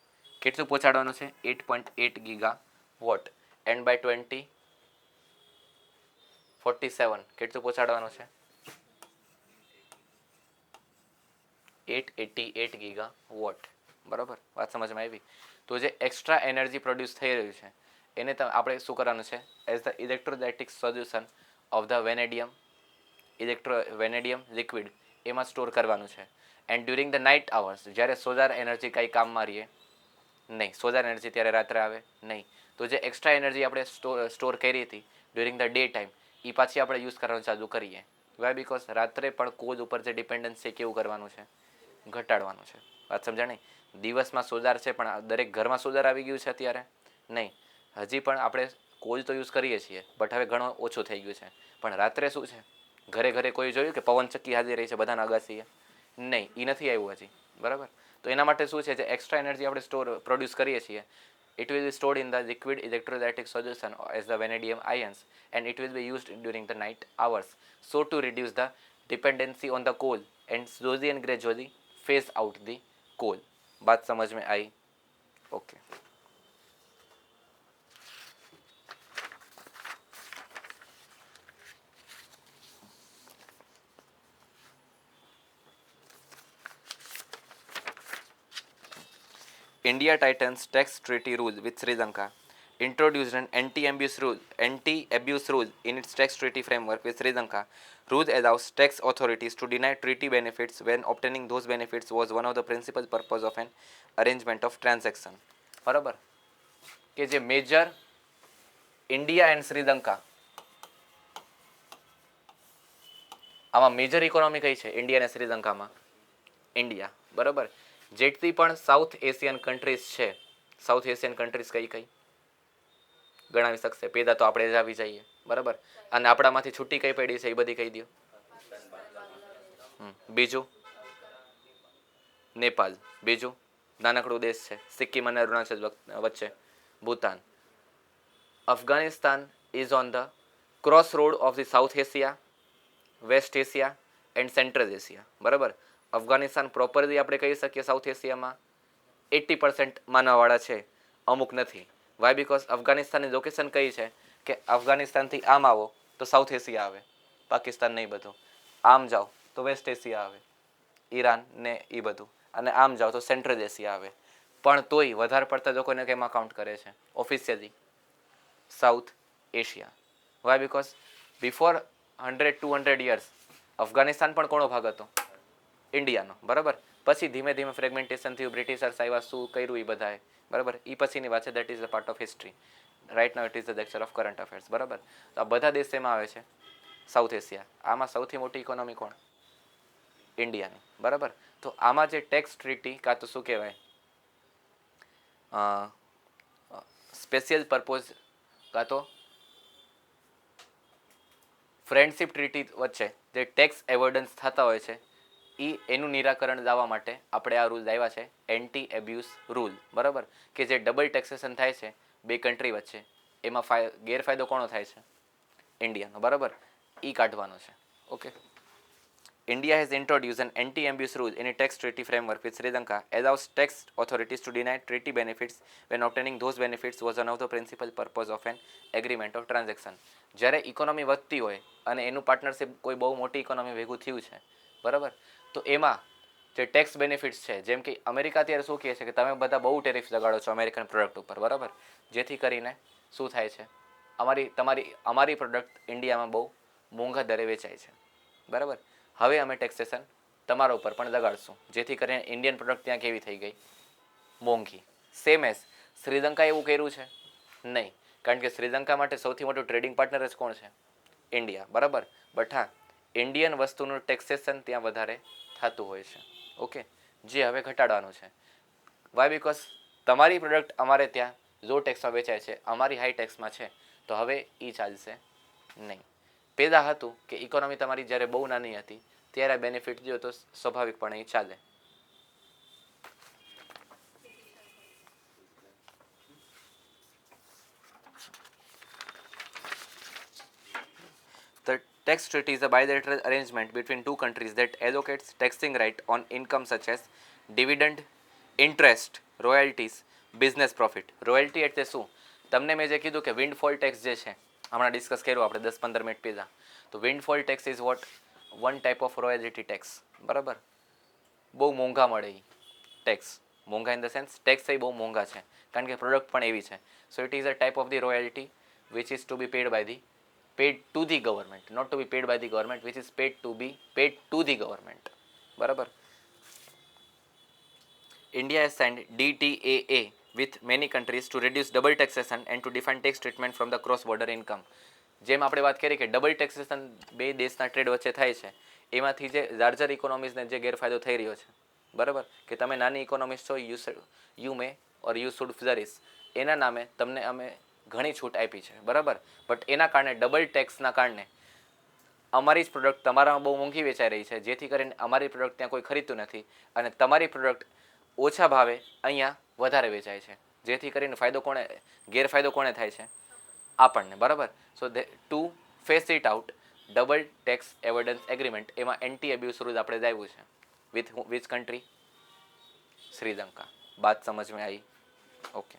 કેટલું પહોંચાડવાનું છે? 8.8 ગીગાવોટ. એન્ડ બાય 2047 કેટલું પહોંચાડવાનું છે? 888 ગીગાવોટ. બરાબર, વાત સમજમાં આવી. તો જે એક્સ્ટ્રા એનર્જી પ્રોડ્યુસ થઈ રહ્યું છે એને આપણે શું કરવાનું છે? As the electrolytic solution of the vanadium liquid એમાં સ્ટોર કરવાનું છે. And during the night hours, જ્યારે સોલાર એનર્જી કંઈ કામમાં રહીએ નહીં, સોલાર એનર્જી ત્યારે રાત્રે આવે નહીં, તો જે એક્સ્ટ્રા એનર્જી આપણે સ્ટોર કરી હતી ડ્યુરિંગ ધ ડે ટાઈમ એ પાછી આપણે યુઝ કરવાનું ચાલુ કરીએ. વાય? બિકોઝ રાત્રે પણ કોલ ઉપર જે ડિપેન્ડન્સ છે કેવું કરવાનું છે? ઘટાડવાનું છે. વાત સમજાણી? દિવસમાં સોલાર છે પણ દરેક ઘરમાં સોલાર આવી ગયું છે અત્યારે? નહીં, હજી પણ આપણે કોલ તો યુઝ કરીએ છીએ બટ હવે ઘણો ઓછું થઈ ગયું છે. પણ રાત્રે શું છે, ઘરે ઘરે કોઈ જોયું કે પવન ચક્કી હાજર રહી છે બધાના અગાસીએ? નહીં, એ નથી આવ્યું હજી. બરાબર, તો એના માટે શું છે, જે એક્સ્ટ્રા એનર્જી આપણે પ્રોડ્યુસ કરીએ છીએ it will be stored in the liquid electrolytic solution as the vanadium ions, and it will be used during the night hours, so to reduce the dependency on the coal and slowly and gradually phase out the coal. बात समझ में आई? Okay. India tightens tax treaty rule with Sri Lanka, introduced an anti-abuse rule in its tax treaty framework with Sri Lanka. Rule allows tax authorities to deny treaty benefits when obtaining those benefits was one of the principal purpose of an arrangement of transaction. બરાબર, કે જે major India and Sri Lanka, આમાં major economy કઈ છે India અને શ્રીલંકામાં? India. બરાબર, જેટલી પણ સાઉથ એશિયન કન્ટ્રીઝ છે, સાઉથ એશિયન કન્ટ્રીઝ કઈ કઈ ગણાવી શકશે? પેદા તો આપણે જ આવી જઈએ. બરાબર, અને આપણામાંથી છૂટી કઈ પડી છે એ બધી કહી દો. બીજું નેપાલ, બીજું નાનકડું દેશ છે સિક્કિમ અને અરુણાચલ વચ્ચે, Bhutan. Afghanistan is on the cross road of the South Asia, West Asia and Central Asia. બરાબર, અફઘાનિસ્તાન પ્રોપરલી આપણે કહી શકીએ સાઉથ એશિયામાં 80% માનવાવાળા છે, અમુક નથી. વાય? બિકોઝ અફઘાનિસ્તાનની લોકેશન કઈ છે કે અફઘાનિસ્તાનથી આમ આવો તો સાઉથ એશિયા આવે, પાકિસ્તાન નહીં બધું. આમ જાઓ તો વેસ્ટ એશિયા આવે, ઈરાન ને એ બધું, અને આમ જાઓ તો સેન્ટ્રલ એશિયા આવે. પણ તોય વધારે પડતા લોકોને કેમાં કાઉન્ટ કરે છે officially? South Asia. Why? Because before 100-200 years Afghanistan પણ કોનો ભાગ હતો? ઇન્ડિયાનો. બરાબર, પછી ધીમે ધીમે ફ્રેગમેન્ટેશન થયું, બ્રિટિશર્સ આવ્યા, શું કર્યું એ બધાએ. બરાબર, એ પછીની વાત છે. That is a part of history. Right now it is the lecture of current affairs. બરાબર, તો આ બધા દેશ એમાં આવે છે સાઉથ એશિયા. આમાં સૌથી મોટી ઇકોનોમી કોણ? ઇન્ડિયાની. બરાબર, તો આમાં જે ટેક્સ ટ્રીટી કાં તો શું કહેવાય સ્પેશિયલ પર્પોઝ કાં તો ફ્રેન્ડશિપ ટ્રીટી વચ્ચે જે ટેક્સ એવોઇડન્સ થતા હોય છે એનું નિરાકરણ લાવવા માટે આપણે આ રૂલ લાવ્યા છે, એન્ટી એબ્યુઝ રૂલ. બરાબર, કે જે ડબલ ટેક્સેશન થાય છે બે કન્ટ્રી વચ્ચે એમાં ગેરફાયદો કોનો થાય છે? ઇન્ડિયાનો. બરાબર, એ કાઢવાનો છે. Okay. India has introduced an anti-abuse rule in a tax treaty framework with Sri Lanka, allows tax authorities to deny treaty benefits when obtaining those benefits was one of the principal purpose of an agreement of transaction. જ્યારે economy વધતી હોય અને એનું partnership કોઈ બહુ મોટી economy ભેગું થયું છે, બરાબર, તો એમાં જે ટેક્સ બેનિફિટ્સ છે, જેમ કે અમેરિકા અત્યારે શું કહે છે કે તમે બધા બહુ ટેરિફ લગાડો છો અમેરિકન પ્રોડક્ટ ઉપર. બરાબર, જેથી કરીને શું થાય છે, અમારી પ્રોડક્ટ ઇન્ડિયામાં બહુ મોંઘા દરે વેચાય છે. બરાબર, હવે અમે ટેક્સેશન તમારા ઉપર પણ લગાડશું, જેથી કરીને ઇન્ડિયન પ્રોડક્ટ ત્યાં કેવી થઈ ગઈ? મોંઘી. સેમ એઝ શ્રીલંકા એવું કર્યું છે? નહીં, કારણ કે શ્રીલંકા માટે સૌથી મોટું ટ્રેડિંગ પાર્ટનર જ કોણ છે? ઇન્ડિયા. બરાબર, બટ હા, ઇન્ડિયન વસ્તુનું ટેક્સેશન ત્યાં વધારે થતું હોય છે. ઓકે, જે હવે ઘટાડવાનું છે. વાય? બિકોઝ તમારી પ્રોડક્ટ અમારે ત્યાં લો ટેક્સમાં વેચાય છે, અમારી હાઈ ટેક્સમાં છે, તો હવે એ ચાલશે નહીં. પહેલાં હતું કે ઇકોનોમી તમારી જ્યારે બહુ નાની હતી ત્યારે બેનિફિટ દો તો સ્વાભાવિકપણે એ ચાલે. Tax treaty is a bilateral arrangement between two countries that allocates taxing right on income such as dividend, interest, royalties, business profit. Royalty એટલે શું? તમને મેં જે કીધું કે વિન્ડફોલ ટેક્સ જે છે હમણાં ડિસ્કસ કર્યું આપણે 10-15 મિનિટ પહેલાં, તો windfall tax is what one type of royalty tax. બરાબર, બહુ મોંઘા મળે એ ટેક્સ. મોંઘા ઇન ધ સેન્સ ટેક્સ એ બહુ મોંઘા છે કારણ કે પ્રોડક્ટ પણ એવી છે. So it is a type of the royalty which is to be paid to the government, not to be paid by the government, which is paid to the government. બરાબર. India has signed DTAA with many countries to reduce double taxation and to define tax treatment from the cross border income. જેમ આપણે વાત કરી કે double taxation બે દેશના trade વચ્ચે થાય છે, એમાંથી જે લાર્જર ઇકોનોમીઝને જે ગેરફાયદો થઈ રહ્યો છે, બરાબર, કે તમે નાની ઇકોનોમીઝ છો, you may or you should flourish, એના નામે તમને અમે ઘણી છૂટ આપી છે. બરાબર, બટ એના કારણે ડબલ ટેક્સના કારણે અમારી જ પ્રોડક્ટ તમારામાં બહુ મોંઘી વેચાઈ રહી છે, જેથી કરીને અમારી પ્રોડક્ટ ત્યાં કોઈ ખરીદતું નથી અને તમારી પ્રોડક્ટ ઓછા ભાવે અહીંયા વધારે વેચાય છે, જેથી કરીને ગેરફાયદો કોને થાય છે? આપણને. બરાબર. So to face it out double tax avoidance agreement, એમાં એન્ટી એબ્યુઝ રૂલ આપણે લાવ્યું છે. With which country? શ્રીલંકા. બાત સમજ में आई? Okay.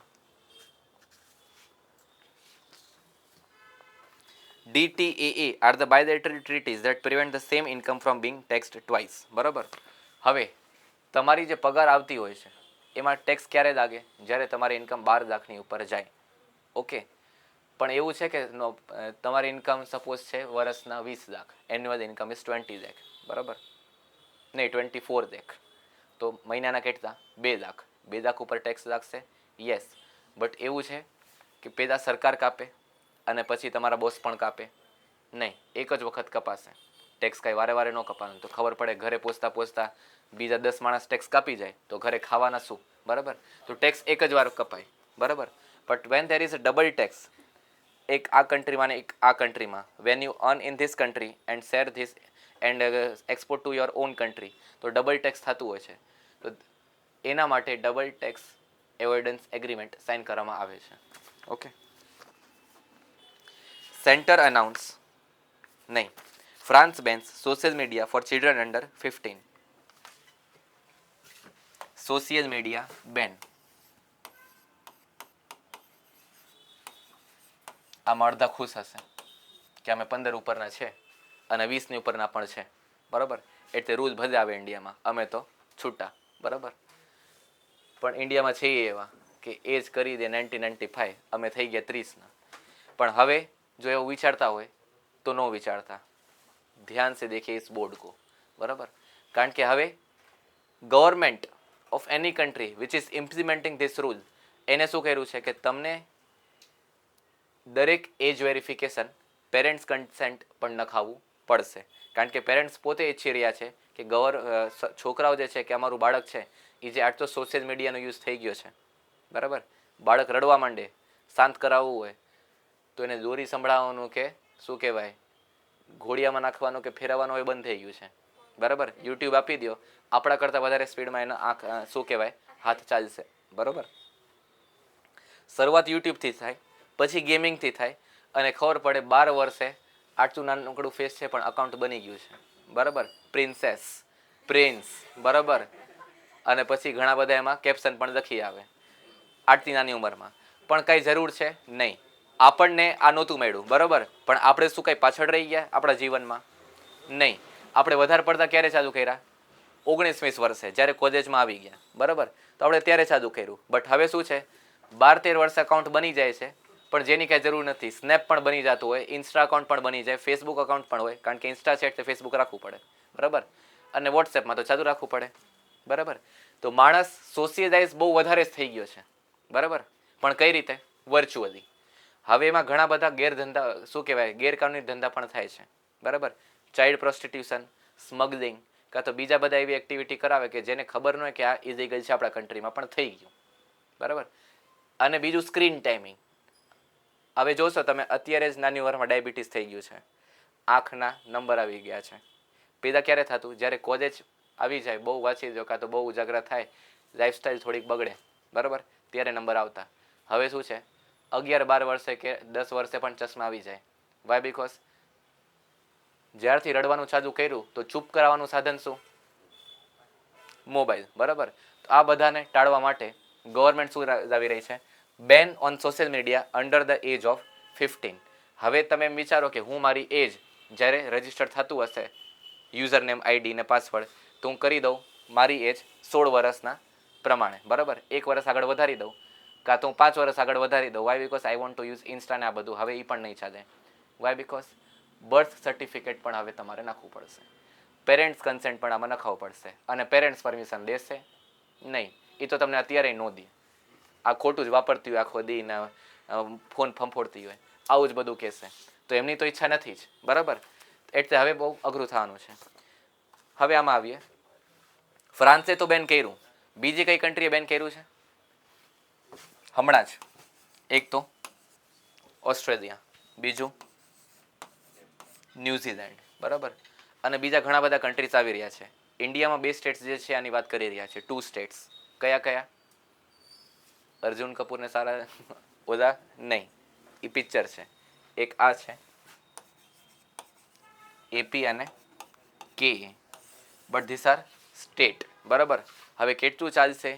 DTAA are the bilateral treaties that prevent the same income from being taxed twice. બરાબર. હવે તમારી જે પગાર આવતી હોય છે એમાં ટેક્સ ક્યારે લાગે? જ્યારે તમારી ઇન્કમ 12 લાખની ઉપર જાય. ઓકે, પણ એવું છે કે તમારી ઇન્કમ સપોઝ છે વર્ષના 20 lakh, annual income is 20 lakh. બરાબર, નહીં 24 લાખ, તો મહિનાના કેટલા? 2 લાખ. 2 લાખ ઉપર ટેક્સ લાગશે? યસ. બટ એવું છે કે પહેલાં સરકાર કાપે અને પછી તમારા બોસ પણ કાપે? નહીં, એક જ વખત કપાશે. ટેક્સ કાંઈ વારે વારે ન કપાવાનું. તો ખબર પડે ઘરે પહોંચતા બીજા 10 માણસ ટેક્સ કાપી જાય તો ઘરે ખાવાના શું? બરાબર, તો ટેક્સ એક જ વાર કપાય. બરાબર, but when there is a double tax, એક આ કન્ટ્રીમાં ને એક આ કન્ટ્રીમાં, when you earn in this country and share this and export to your own country, તો ડબલ ટેક્સ થતું હોય છે. તો એના માટે double tax avoidance agreement sign કરવામાં આવે છે. ઓકે. સેન્ટર અનાઉન્સ નહીં, France bans social media for children under 15. Social media ban. આમાં અડધા ખુશ હશે કે અમે 15 ઉપરના છે અને 20ની ઉપરના પણ છે. બરાબર, એટલે રૂલ ભલે આવે ઇન્ડિયામાં, અમે તો છૂટા. બરાબર, પણ ઇન્ડિયામાં છે એવા કે એજ કરી દે 1995, અમે થઈ ગયા 30ના. પણ હવે જો એવું વિચારતા હોય તો ન વિચારતા, ધ્યાન સે દેખે ઇસ બોર્ડ કો. બરાબર, કારણ કે હવે government of any country which is implementing this rule, એને શું કર્યું છે કે તમને દરેક એજ વેરિફિકેશન પેરેન્ટ્સ કન્સેન્ટ પણ નખાવવું પડશે. કારણ કે પેરેન્ટ્સ પોતે ઈચ્છી રહ્યા છે કે છોકરાઓ જે છે કે અમારું બાળક છે એ જે આજ તો સોશિયલ મીડિયાનો યુઝ થઈ ગયો છે. બરાબર, બાળક રડવા માંડે, શાંત કરાવવું હોય તો એને દોરી સંભળાવવાનું કે શું કહેવાય, ઘોડિયામાં નાખવાનું કે ફેરવવાનું એ બંધ થઈ ગયું છે. બરાબર, યુટ્યુબ આપી દો, આપણા કરતાં વધારે સ્પીડમાં એના આંખ શું કહેવાય હાથ ચાલશે. બરાબર, શરૂઆત યુટ્યુબથી થાય, પછી ગેમિંગથી થાય અને ખબર પડે 12 વર્ષે આટલું નાનકડું ફેસ છે પણ અકાઉન્ટ બની ગયું છે. બરાબર, પ્રિન્સેસ, પ્રિન્સ. બરાબર, અને પછી ઘણા બધા એમાં કેપ્શન પણ લખી આવે આટલી નાની ઉંમરમાં. પણ કાંઈ જરૂર છે નહીં, આપણને આ નહોતું મળ્યું. બરાબર, પણ આપણે શું કાંઈ પાછળ રહી ગયા આપણા જીવનમાં? નહીં. આપણે વધારે પડતા ક્યારે ચાલુ કર્યા? 19-20 વર્ષે, જ્યારે કોલેજમાં આવી ગયા. બરાબર, તો આપણે ત્યારે ચાલુ કર્યું. બટ હવે શું છે, 12-13 વર્ષે અકાઉન્ટ બની જાય છે, પણ જેની કાંઈ જરૂર નથી. સ્નેપ પણ બની જતું હોય, ઇન્સ્ટા અકાઉન્ટ પણ બની જાય, ફેસબુક અકાઉન્ટ પણ હોય, કારણ કે ઇન્સ્ટા છે એટલે ફેસબુક રાખવું પડે. બરાબર, અને વોટ્સએપમાં તો ચાલુ રાખવું પડે. બરાબર, તો માણસ સોશિયલાઇઝ બહુ વધારે જ થઈ ગયો છે. બરાબર, પણ કઈ રીતે? વર્ચ્યુઅલી. હવે એમાં ઘણા બધા ગેરધંધા શું કહેવાય ગેરકાનૂની ધંધા પણ થાય છે. બરાબર, ચાઇલ્ડ પ્રોસ્ટિટ્યુશન, સ્મગલિંગ, કાં તો બીજા બધા એવી એક્ટિવિટી કરાવે કે જેને ખબર ન હોય કે આ ઇલીગલ છે આપણા કન્ટ્રીમાં, પણ થઈ ગયું. બરાબર, અને બીજું સ્ક્રીન ટાઈમિંગ. હવે જોશો તમે અત્યારે જ નાની ઉંમરમાં ડાયાબિટીસ થઈ ગયું છે, આંખના નંબર આવી ગયા છે. પહેલાં ક્યારે થતું? જ્યારે કોલેજ આવી જાય, બહુ વાંચી દો કાં તો બહુ ઉજાગરા થાય, લાઈફસ્ટાઈલ થોડીક બગડે. બરાબર, ત્યારે નંબર આવતા. હવે શું છે, 11-12 વર્ષે કે 10 વર્ષે પણ ચશ્મા આવી જાય. વાય? બિકોઝ જ્યારથી રડવાનું ચાલુ કર્યું તો ચૂપ કરાવવાનું સાધન શું? મોબાઈલ. બરાબર. તો આ બધાને ટાળવા માટે ગવર્મેન્ટ શું લાવી રહી છે? Ban on social media under the age of 15. હવે તમે એમ વિચારો કે હું મારી એજ જ્યારે રજિસ્ટર થતું હશે યુઝર નેમ આઈડી ને પાસવર્ડ તો હું કરી દઉં મારી એજ 16 વર્ષના પ્રમાણે. બરાબર. 1 વર્ષ આગળ વધારી દઉં કાં તો હું 5 વર્ષ આગળ વધારી દઉં. Why? Because I want to use Insta ને આ બધું. હવે એ પણ નહીં ચાલે. વાય? બિકોઝ બર્થ સર્ટિફિકેટ પણ હવે તમારે નાખવું પડશે. પેરેન્ટ્સ કન્સેન્ટ પણ આમાં નખાવવું પડશે. અને પેરેન્ટ્સ પરમિશન દેશે નહીં. એ તો તમને અત્યારે ન દે. આ ખોટું જ વાપરતી હોય આખો દી ને ફોન ફંફોડતી હોય આવું જ બધું કહેશે. તો એમની તો ઈચ્છા નથી જ. બરાબર. એટલે હવે બહુ અઘરું થવાનું છે. હવે આમાં આવીએ. ફ્રાન્સે તો બેન કર્યું. બીજી કઈ કન્ટ્રીએ બેન કર્યું છે હમણાં જ? એક તો ઓસ્ટ્રેલિયા, બીજું ન્યુઝીલેન્ડ. બરાબર. અને બીજા ઘણા બધા કન્ટ્રીઝ આવી રહ્યા છે. ઇન્ડિયામાં 2 સ્ટેટ્સ જે છે આની વાત કરી રહ્યા છે. 2 સ્ટેટ્સ. કયા કયા? અર્જુન કપૂરને સારા ઓલા નહીં, એ પિક્ચર છે. એક આ છે એપી અને કે. But this are state. બરાબર. હવે કેટલું ચાલશે,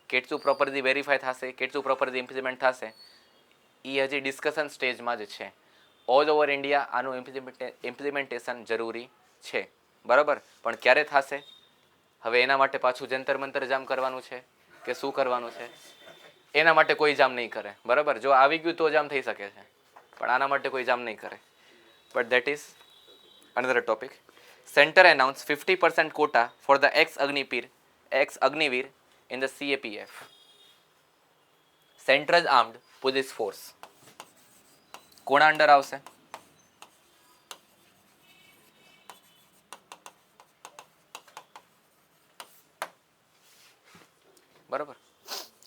કેટલું પ્રોપરલી વેરીફાઈ થશે, કેટલું પ્રોપરલી ઇમ્પ્લિમેન્ટ થશે એ હજી ડિસ્કશન સ્ટેજમાં જ છે. ઓલ ઓવર ઇન્ડિયા આનું ઇમ્પ્લિમેન્ટેશન જરૂરી છે. બરાબર. પણ ક્યારે થશે? હવે એના માટે પાછું જંતર મંતર જામ કરવાનું છે કે શું કરવાનું છે? એના માટે કોઈ જામ નહીં કરે. બરાબર. જો આવી ગયું તો જામ થઈ શકે છે, પણ આના માટે કોઈ જામ નહીં કરે. But that is another topic. Center announced 50% quota for the ex-Agniveer in the CAPF. Central Armed Police Force. કોના અંડર આવશે? બરાબર.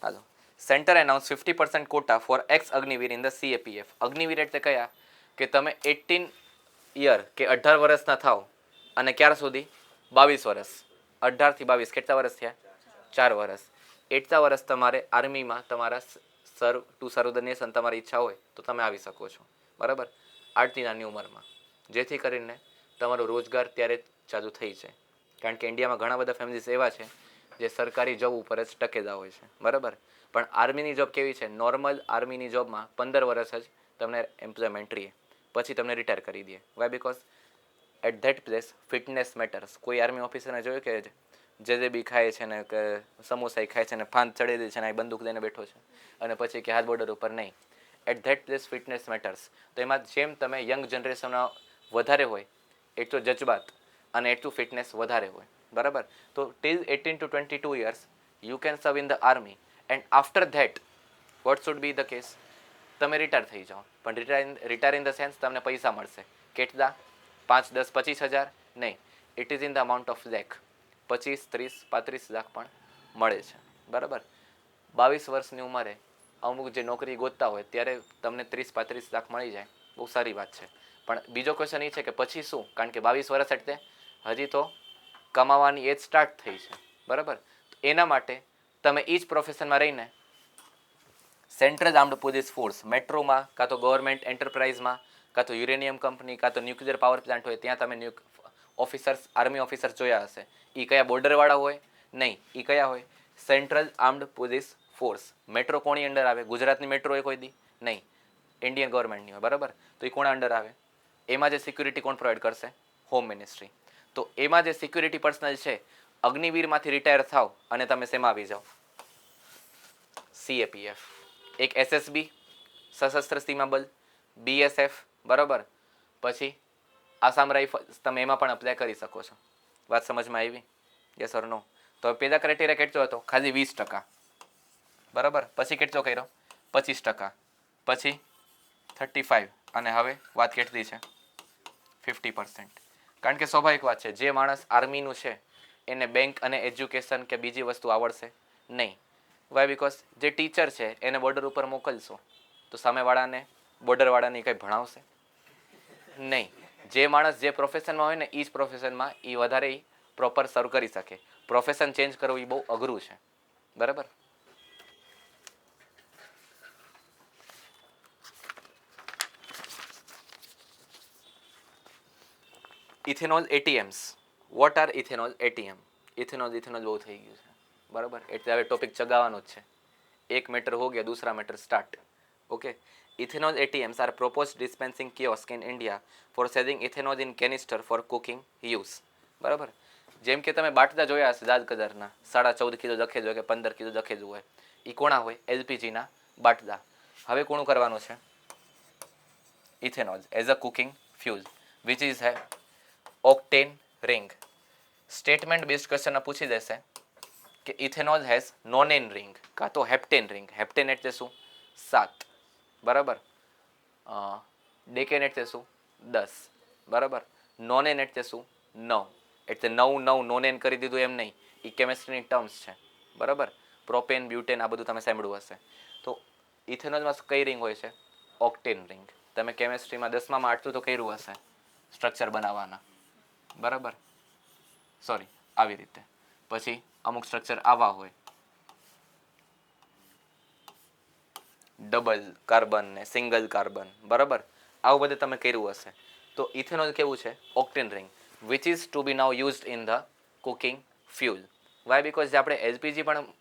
Hello. Centre announce 50% quota for ex-Agniveer in the CAPF. Agniveer એટલે કયા? કે તમે 18 યર કે 18 વર્ષના થાવ અને ક્યાર સુધી? 22 વર્ષ. 18 થી 22 કેટલા વર્ષ થયા? 4 વર્ષ. એટલા વર્ષ તમારે આર્મીમાં તમારા ટુ સર્વ ધ નેશન તમારી ઈચ્છા હોય તો તમે આવી શકો છો. બરાબર. આટલી નાની ઉંમરમાં, જેથી કરીને તમારો રોજગાર ત્યારે ચાલુ થઈ છે. કારણ કે ઇન્ડિયામાં ઘણા બધા ફેમિલીઝ એવા છે જે સરકારી જોબ ઉપર જ ટકેલા હોય છે. બરાબર. પણ આર્મીની જોબ કેવી છે? નોર્મલ આર્મીની જોબમાં 15 વર્ષ જ તમને એમ્પ્લોયમેન્ટ રહીએ, પછી તમને રિટાયર કરી દે. Why? Because at that place fitness matters. કોઈ આર્મી ઓફિસરને જોયું કે જલેબી ખાય છે ને કે સમોસા ખાય છે ને ફાંદ ચડેલી છે ને બંદૂક લઈને બેઠો છે અને પછી કે હાથ બોર્ડર ઉપર નહીં. At that place fitness matters. તો એમાં જેમ તમે યંગ જનરેશનના વધારે હોય એટલું જજબાત અને એટલું ફિટનેસ વધારે હોય. બરાબર. તો till 18 to 22 years you can serve in the army and after that what should be the case? તમે રિટાયર થઈ જાઓ. પણ રિટાયર ઇન ધ સેન્સ તમને પૈસા મળશે. કેટલા? 5, 10, 25 હજાર નહીં. It is in the amount of લેખ. 25, 30, 35 લાખ પણ મળે છે. બરાબર. 22 વર્ષની ઉંમરે અમુક જે નોકરી ગોતતા હોય ત્યારે તમને 30-35 લાખ મળી જાય, બહુ સારી વાત છે. પણ બીજો ક્વેશ્ચન એ છે કે પછી શું? કારણ કે 22 વર્ષ એટલે હજી તો કમાવાની એજ સ્ટાર્ટ થઈ છે. બરાબર. એના માટે તમે એ જ પ્રોફેશનમાં રહીને સેન્ટ્રલ આર્મ્ડ પોલીસ ફોર્સ મેટ્રોમાં કાં તો ગવર્મેન્ટ એન્ટરપ્રાઇઝમાં કાં તો યુરેનિયમ કંપની કાં તો ન્યુક્લિયર પાવર પ્લાન્ટ હોય ત્યાં તમે ઓફિસર્સ આર્મી ઓફિસર્સ જોયા હશે. એ કયા બોર્ડરવાળા હોય? નહીં. એ કયા હોય? Central armed police force. Metro કોની અંડર આવે? ગુજરાતની મેટ્રો એ કોઈ દી નહીં, ઇન્ડિયન ગવર્મેન્ટની હોય. બરાબર. તો એ કોના અંડર આવે? એમાં જે સિક્યુરિટી કોણ પ્રોવાઈડ કરશે? Home ministry. તો એમાં જે સિક્યુરિટી પર્સનલ છે, અગ્નિવીરમાંથી રિટાયર થાવ અને તમે શેમાં આવી જાઓ? CAPF. એક SSB સશસ્ત્ર સીમા બલ, BSF. બરાબર. પછી આસામ રાઇફલ્સ, તમે એમાં પણ અપ્લાય કરી શકો છો. વાત સમજમાં આવી? યસ ઓર નો? તો પહેલા ક્રાઇટેરિયા કેટલો હતો? ખાલી 20%. બરાબર. પછી કેટલો કર્યો? 25%. પછી 35. અને હવે વાત કેટલી છે? 50%. કારણ કે સ્વાભાવિક વાત છે, જે માણસ આર્મીનું છે એને બેંક અને એજ્યુકેશન કે બીજી વસ્તુ આવડશે નહીં. વાય? બિકોઝ જે ટીચર છે એને બોર્ડર ઉપર મોકલશો તો સામેવાળાને બોર્ડરવાળાને કંઈ ભણાવશે નહીં. જે માણસ જે પ્રોફેશનમાં હોય ને એ જ પ્રોફેશનમાં એ વધારે પ્રોપર સર્વ કરી શકે. પ્રોફેશન ચેન્જ કરવું એ બહુ અઘરું છે. બરાબર. Ethanol ATMs. What are ethanol ATM? Ethanol બહુ થઈ ગયું છે, બરાબર, એટલે હવે ટોપિક ચગાવવાનો જ છે. એક મેટર હો ગયા, દૂસરા matter start. Okay. Ethanol ATMs are proposed dispensing kiosk in India for selling ethanol in canister for cooking use. બરાબર. જેમ કે તમે બાટલા જોયા હશે દાદ કદરના 14.5 કિલો દખેજ હોય કે 15 કિલો દખેજ હોય, એ કોણા હોય? એલપીજીના બાટલા. હવે કોનું કરવાનું છે? Ethanol as a cooking fuel which is high octane rating. Statement base question પૂછી દેશે કે ઇથેનોલ હેઝ નોનેન રિંગ કાં તો હેપ્ટેન રિંગ. હેપ્ટેન એટલે શું? 7, બરાબર. ડેકેન એટલે શું? 10, બરાબર. નોનેન એટલે શું? 9. એટલે 9 નોનેન કરી દીધું એમ નહીં, એ કેમેસ્ટ્રીની ટર્મ્સ છે, બરાબર. પ્રોપેન, બ્યુટેન આ બધું તમે સાંભળ્યું હશે. તો ઇથેનોલમાં કઈ રિંગ હોય છે? Octane ring. તમે કેમેસ્ટ્રીમાં 10માં આટલું તો કર્યું હશે સ્ટ્રક્ચર બનાવવાના, બરાબર. સોરી, આવી રીતે. પછી અમુક સ્ટ્રક્ચર આવા હોય, ડબલ કાર્બન ને સિંગલ કાર્બન, બરાબર. આવું બધું તમે કર્યું હશે. તો ઇથેનોલ કેવું છે? Octane ring which is to be now used in the cooking fuel. Why? Because જે આપણે એલપીજી પણ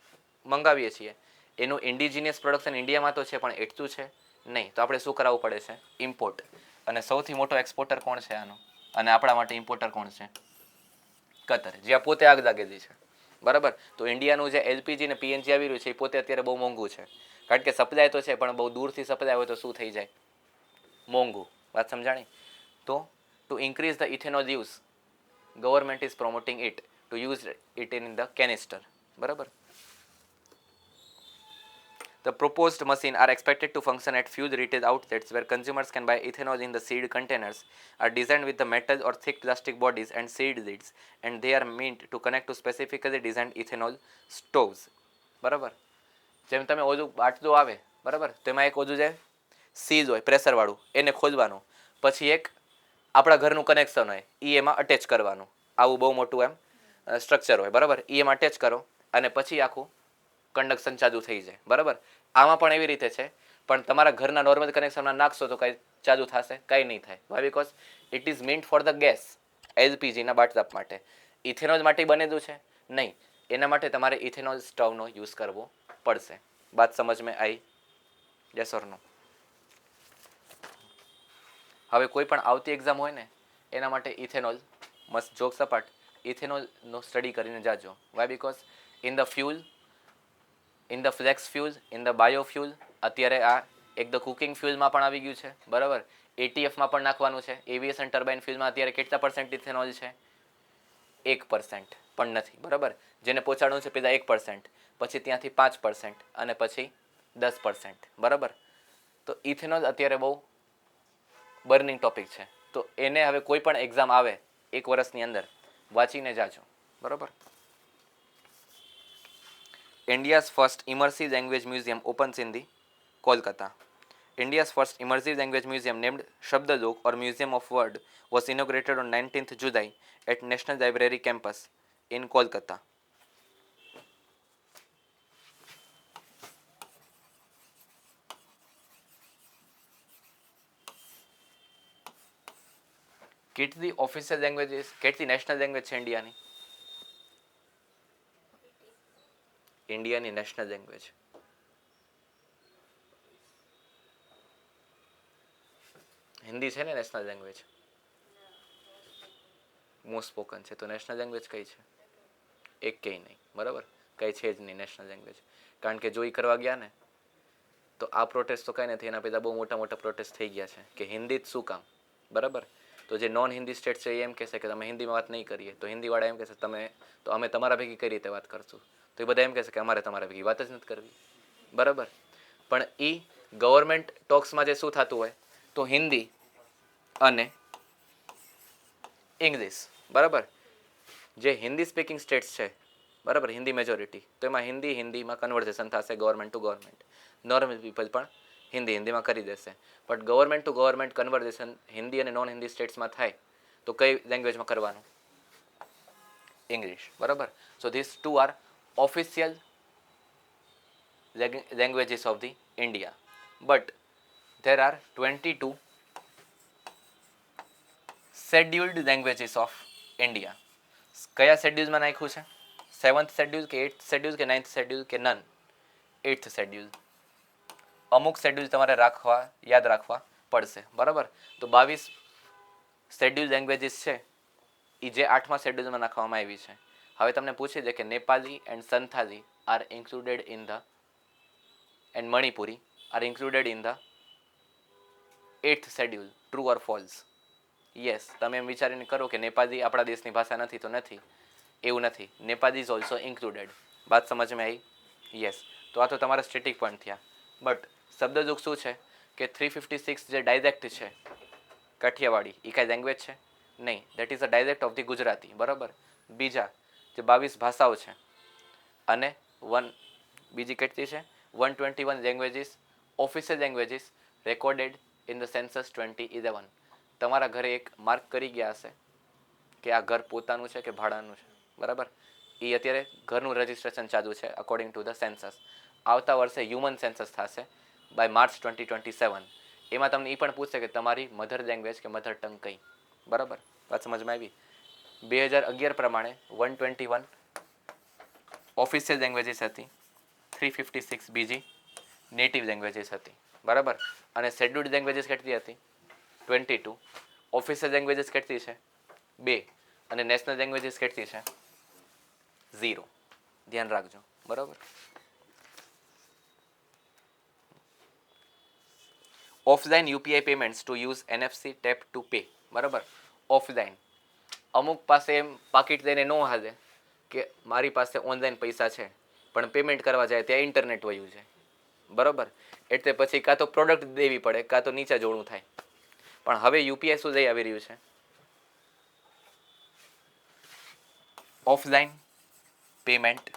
મંગાવીએ છીએ એનું ઇન્ડિજિનિયસ પ્રોડક્શન ઇન્ડિયામાં તો છે, પણ એટલું છે નહીં. તો આપણે શું કરાવવું પડે છે? ઇમ્પોર્ટ. અને સૌથી મોટો એક્સપોર્ટર કોણ છે આનો? અને આપણા માટે ઇમ્પોર્ટર કોણ છે? કતર, જ્યાં પોતે આગ લાગેલી છે, બરાબર. તો ઇન્ડિયાનું જે એલપીજી ને પીએનજી આવી રહ્યું છે એ પોતે અત્યારે બહુ મોંઘું છે, કારણ કે સપ્લાય તો છે પણ બહુ દૂરથી સપ્લાય હોય તો શું થઈ જાય? મોંઘું. વાત સમજાણી? તો to increase the ethanol use government is promoting it to use it in the canister, બરાબર. The proposed machine are expected to function at fuel retail outlets where consumers can buy ethanol in the sealed containers, are designed with the metal or thick plastic bodies and sealed lids, and they are meant to connect to specifically designed ethanol stoves. બરાબર. જેમ તમે ઓલું બાટલું આવે, બરાબર, તેમાં એક ઓલું જે સીલ હોય પ્રેશરવાળું, એને ખોલવાનું, પછી એક આપણા ઘરનું કનેક્શન હોય એ એમાં અટેચ કરવાનું. આવું બહુ મોટું એમ સ્ટ્રક્ચર હોય, બરાબર. એ એમાં અટેચ કરો અને પછી આખું કન્ડક્શન ચાલુ થઈ જાય, બરાબર. આમાં પણ એવી રીતે છે, પણ તમારા ઘરના નોર્મલ કનેક્શનમાં નાખશો તો કાંઈ ચાલુ થશે? કાંઈ નહીં થાય. Why? Because it is meant for the gas, એલપીજીના બાટલા માટે. ઇથેનોલ માટે બનેલું છે નહીં, એના માટે તમારે ઇથેનોલ સ્ટવનો યુઝ કરવો પડશે. બાત સમજ મેં આવી? યસ ઓર નો? હવે કોઈ પણ આવતી એક્ઝામ હોય ને એના માટે ઇથેનોલ મસ્ત જોક સપાટ ઇથેનોલનો સ્ટડી કરીને જાજો. Why? Because in the fuel, in the flex fuel, in the biofuel, અત્યારે આ એક ધ કુકિંગ ફ્યુલમાં પણ આવી ગયું છે, બરાબર. એટીએફમાં પણ નાખવાનું છે. એવિએશન ટર્બાઇન ફ્યુલમાં અત્યારે કેટલા % ઇથેનોલ છે? 1% પણ નથી, બરાબર. જેને પહોંચાડવું છે પહેલાં 1%, પછી ત્યાંથી 5% અને પછી 10%, બરાબર. તો ઇથેનોલ અત્યારે બહુ બર્નિંગ ટોપિક છે. તો એને હવે કોઈ પણ એક્ઝામ આવે 1 વર્ષની અંદર વાંચીને જાજો, બરાબર. India's first immersive language museum opens in the Kolkata. India's first immersive language museum, named Shabdalok or Museum of Word, was inaugurated on 19th July at National Library campus in Kolkata. કેટલી official languages, કેટલી national language છે ઇન્ડિયાની? ઇન્ડિયાની national language Hindi છે ને national language, most spoken છે. તો national language કઈ છે? એક કંઈ નહીં, બરાબર. કંઈ છે જ નહીં નેશનલ લેંગ્વેજ, કારણ કે જો એ કરવા ગયા ને તો આ પ્રોટેસ્ટ તો કાંઈ નથી, એના પહેલાં બહુ મોટા મોટા પ્રોટેસ્ટ થઈ ગયા છે કે હિન્દી જ શું કામ, બરાબર. તો જે નોન હિન્દી સ્ટેટ છે એ એમ કહેશે કે તમે હિન્દીમાં વાત નહીં કરીએ, તો હિન્દીવાળા એમ કહેશે તમે તો અમે તમારા ભેગી કઈ રીતે વાત કરશું, તો એ બધા એમ કહેશે કે અમારે તમારા ભેગી વાત જ નથી કરવી, બરાબર. પણ એ ગવર્મેન્ટ ટોક્સમાં જે શું થતું હોય તો હિન્દી અને ઇંગ્લિશ, બરાબર. જે હિન્દી સ્પીકિંગ સ્ટેટ્સ છે, બરાબર, હિન્દી મેજોરિટી, તો એમાં હિન્દીમાં કન્વર્ઝેશન થશે government to government. Normal people પણ હિન્દીમાં કરી દેશે. But government to government conversation Hindi અને નોન હિન્દી સ્ટેટ્સમાં થાય તો કઈ લેંગ્વેજમાં કરવાનું? ઇંગ્લિશ, બરાબર. So this two are official languages of the India, but there are 22 scheduled languages of India. કયા શેડ્યુલમાં નાખ્યું છે? 7th શેડ્યુલ કે 8th શેડ્યુલ કે 9th શેડ્યુલ કે નન? 8th schedule. અમુક શેડ્યુલ તમારે યાદ રાખવા પડશે, બરાબર. તો 22 શેડ્યુલ લેંગ્વેજીસ છે એ જે 8મા શેડ્યુલમાં નાખવામાં આવી છે. હવે તમને પૂછી દે કે Nepali and Santhali are included in the and Manipuri are included in the 8th schedule, true or false? Yes. તમે એમ વિચારીને કરો કે નેપાળી આપણા દેશની ભાષા નથી તો નથી, એવું નથી. Nepali is also included. વાત સમજમાં આવી? યસ. તો આ તો તમારા સ્ટેટિક પોઈન્ટ થયા. બટ શબ્દજુગ શું છે કે 356 જે ડાયલેક્ટ છે કાઠિયાવાડી, એ કાંઈ લેંગ્વેજ છે નહીં. That is a dialect of the Gujarati, બરાબર. બીજા જે 22 ભાષાઓ છે અને બીજી કેટલી છે? 121 languages, official languages recorded in the census 2011. તમારા ઘરે એક માર્ક કરી ગયા હશે કે આ ઘર પોતાનું છે કે ભાડાનું છે, બરાબર. એ અત્યારે ઘરનું રજિસ્ટ્રેશન ચાલુ છે અકોર્ડિંગ ટુ ધ સેન્સસ. આવતા વર્ષે હ્યુમન સેન્સસ થશે બાય માર્ચ 2027. એમાં તમને એ પણ પૂછશે કે તમારી મધર લેંગ્વેજ કે મધર ટંગ કઈ, બરાબર. વાત સમજમાં આવી? 2011 પ્રમાણે 121 ઓફિશિયલ લેંગ્વેજીસ હતી, 356 બીજી નેટિવ લેંગ્વેજીસ હતી, બરાબર. અને શેડ્યુલ્ડ લેંગ્વેજીસ કેટલી હતી? 22. ઓફિશિયલ લેંગ્વેજીસ કેટલી છે? 2. અને નેશનલ લેંગ્વેજીસ કેટલી છે? 0. ધ્યાન રાખજો, બરાબર. Offline UPI payments to use NFC tap to pay, બરાબર. ઓફલાઈન અમુક પાસે એમ પાકીટ લઈને ન હાલે કે મારી પાસે ઓનલાઈન પૈસા છે પણ પેમેન્ટ કરવા જાય ત્યાં ઇન્ટરનેટ વયું છે, બરાબર. એટલે પછી કાં તો પ્રોડક્ટ દેવી પડે કાં તો નીચે જોડવું થાય. પણ હવે યુપીઆઈ શું લઈ આવી રહ્યું છે? Offline payment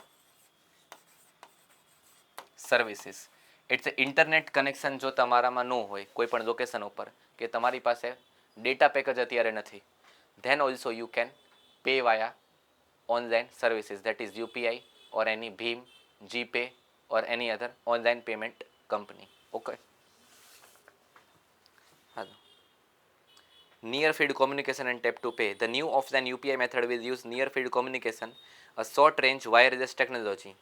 services. એટલે ઇન્ટરનેટ કનેક્શન જો તમારામાં ન હોય કોઈ પણ લોકેશન ઉપર, કે તમારી પાસે ડેટા પેક જ અત્યારે નથી, then also you can pay via online services, that is UPI or any ભીમ, GPay or any other online payment company. Okay. Hello. Near field communication and tap to pay. The new offline UPI method will use near field communication, a short range wireless technology.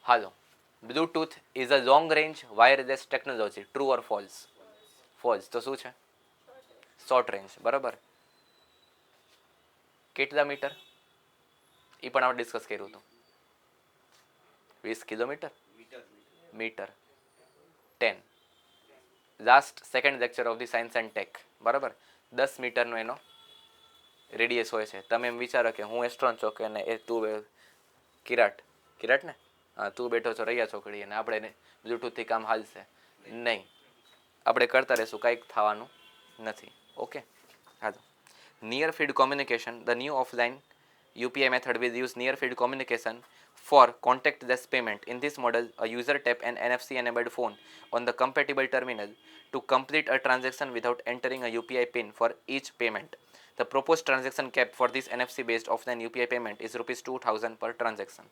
Hello. Bluetooth is a long range wireless technology. True or false? False. તો શું છે? Short range, બરાબર. કેટલા metre? એ પણ આપણે discuss કર્યું હતું. 20 kilometre? Metre. 10. Last second lecture of the science and tech, બરાબર. 10 મીટરનો એનો રેડિયસ હોય છે. તમે એમ વિચારો કે હું એસ્ટ્રોન છો કે એ તું કિરાટ ને, હા, તું બેઠો છો રૈયા ચોકડી અને આપણે બ્લૂટૂથથી કામ હાલશે નહીં. આપણે કરતા રહીશું, કાંઈક થવાનું નથી. Okay. Hello. Near field communication. The new offline UPI method will use near field communication for contactless payment. In this model, a user tap an NFC enabled phone on the compatible terminal to complete a transaction without entering a UPI pin for each payment. The proposed transaction cap for this NFC based offline UPI payment is ₹2000 per transaction.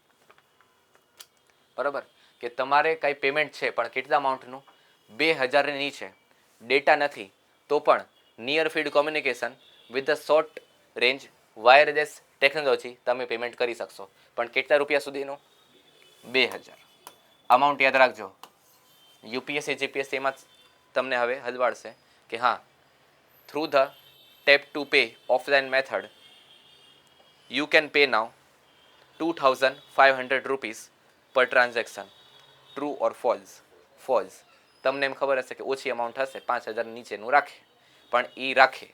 બરાબર. કે તમારે કાંઈ payment છે પણ કેટલા અમાઉન્ટનું? 2000 નીચે, data નથી તો પણ near field communication with the short range wireless technology તમે પેમેન્ટ કરી શકશો. પણ કેટલા રૂપિયા સુધીનું? 2000. અમાઉન્ટ યાદ રાખજો. યુપીએસસી જીપીએસસી એમાં તમને હવે હલવાડશે કે હા, through the tap to pay offline method you can pay now ₹2500 per transaction. True or false? False. તમને એમ ખબર હશે કે ઓછી અમાઉન્ટ હશે, 5000 નીચેનું રાખે, પણ એ રાખે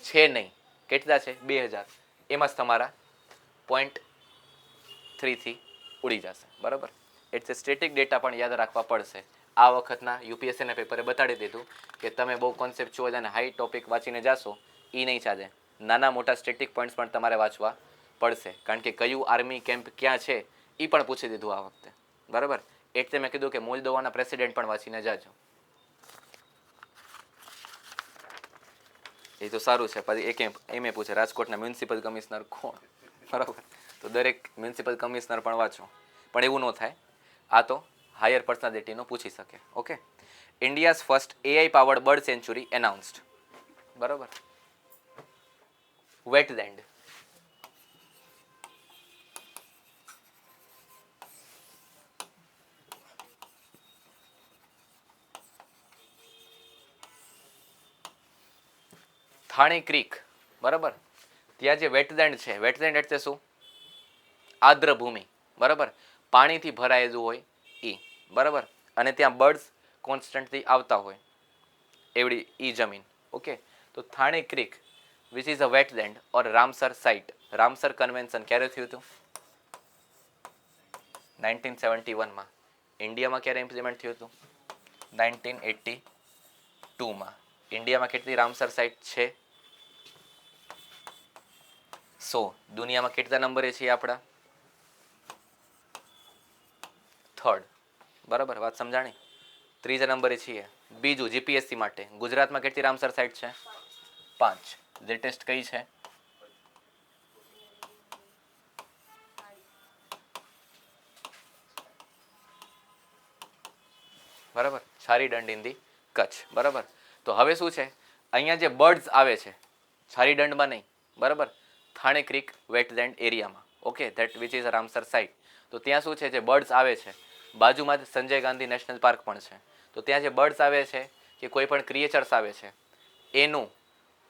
છે નહીં. કેટલા છે? 2000. એમાં જ તમારા 0.3થી ઉડી જશે, બરાબર. એટલે સ્ટેટિક ડેટા પણ યાદ રાખવા પડશે. આ વખતના યુપીએસસીના પેપરે બતાડી દીધું કે તમે બહુ કોન્સેપ્ચ્યુઅલ અને હાઈ ટોપિક વાંચીને જાશો એ નહીં ચાલે. નાના મોટા સ્ટેટિક પોઈન્ટ્સ પણ તમારે વાંચવા પડશે, કારણ કે કયું આર્મી કેમ્પ ક્યાં છે એ પણ પૂછી દીધું આ વખતે, બરાબર. એટલે મેં કીધું કે મોલ્દોવાના પ્રેસિડેન્ટ પણ વાંચીને જાજો. એ તો સારું છે. પછી એક એમ પૂછે રાજકોટના મ્યુનિસિપલ કમિશનર કોણ, બરાબર. તો દરેક મ્યુનિસિપલ કમિશનર પણ વાંચો, પણ એવું ન થાય. આ તો હાયર પર્સનાલિટીનો પૂછી શકે. Okay. India's first AI powered bird sanctuary announced, બરાબર. વેટલેન્ડ. થાણી ક્રીક, બરાબર, ત્યાં જે વેટલેન્ડ છે, વેટલેન્ડ એટલે શું? આદ્ર ભૂમિ, બરાબર, પાણીથી ભરાયેલું હોય એ, બરાબર, અને ત્યાં બર્ડ્સ કોન્સ્ટન્ટલી આવતા હોય એવડી ઈ જમીન. ઓકે, તો Thane creek which is a wetland or Ramsar site. Ramsar convention ક્યારે થયું હતું? 1971માં. ઇન્ડિયામાં ક્યારે ઇમ્પ્લિમેન્ટ થયું હતું? 1982માં. ઇન્ડિયામાં કેટલી રામસર સાઇટ છે? 100. દુનિયામાં કેટલા નંબરે છીએ આપણા? 3rd. બરાબર, વાત સમજાણી? 3જા નંબરે છીએ. બીજું જીપીએસસી માટે ગુજરાતમાં કેટલી રામસર સાઇટ છે? 5. લેટેસ્ટ કઈ છે? બરાબર, છારી દંડ ઇન ધી કચ્છ. બરાબર, તો હવે શું છે, અહીંયા જે બર્ડ્સ આવે છે, છારી દંડમાં નહીં, બરાબર, થાણે ક્રીક વેટલેન્ડ એરિયામાં. Okay, that which is a Ramsar site. તો ત્યાં શું છે, જે બર્ડ્સ આવે છે, બાજુમાં જ સંજય ગાંધી નેશનલ પાર્ક પણ છે. તો ત્યાં જે બર્ડ્સ આવે છે કે કોઈ પણ ક્રિએચર્સ આવે છે એનું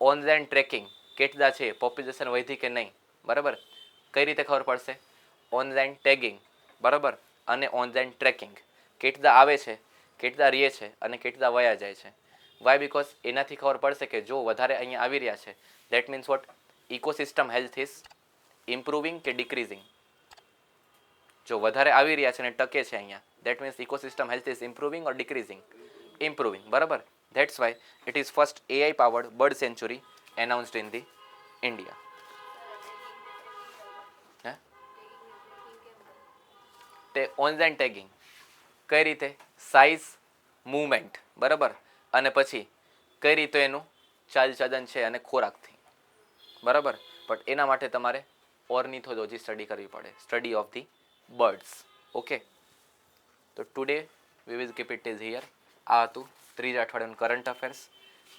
ઓનલાઈન ટ્રેકિંગ કેટલા છે, પોપ્યુલેશન વધી કે નહીં, બરાબર, કઈ રીતે ખબર પડશે? ઓનલાઈન ટેગિંગ, બરાબર, અને ઓનલાઈન ટ્રેકિંગ. કેટલા આવે છે, કેટલા રહે છે અને કેટલા વયા જાય છે. વાય? બિકોઝ એનાથી ખબર પડશે કે જો વધારે અહીંયા આવી રહ્યા છે, that means what? Ecosystem health is improving કે ડિક્રીઝિંગ? જો વધારે આવી રહ્યા છે અને ટકે છે અહીંયા, that means ecosystem health is improving or decreasing? Improving, બરાબર. That's why it is first AI powered bird sanctuary announced in the India. તે ઓનલાઈન ટેગિંગ કઈ રીતે? સાઇઝ, મૂવમેન્ટ, બરાબર, અને પછી કઈ રીતે એનું ચાલચલન છે અને ખોરાકથી, બરાબર. બટ એના માટે તમારે ઓર્નિથોલોજી સ્ટડી કરવી પડે, study of the birds. Okay, તો today we will keep it is here. આ હતું 3 અઠવાડિયાનું કરંટ અફેર્સ.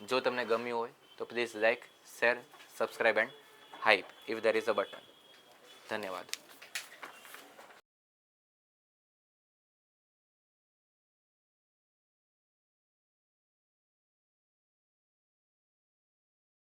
જો તમને ગમ્યું હોય તો please like, share, subscribe and hype if there is a button. ધન્યવાદ.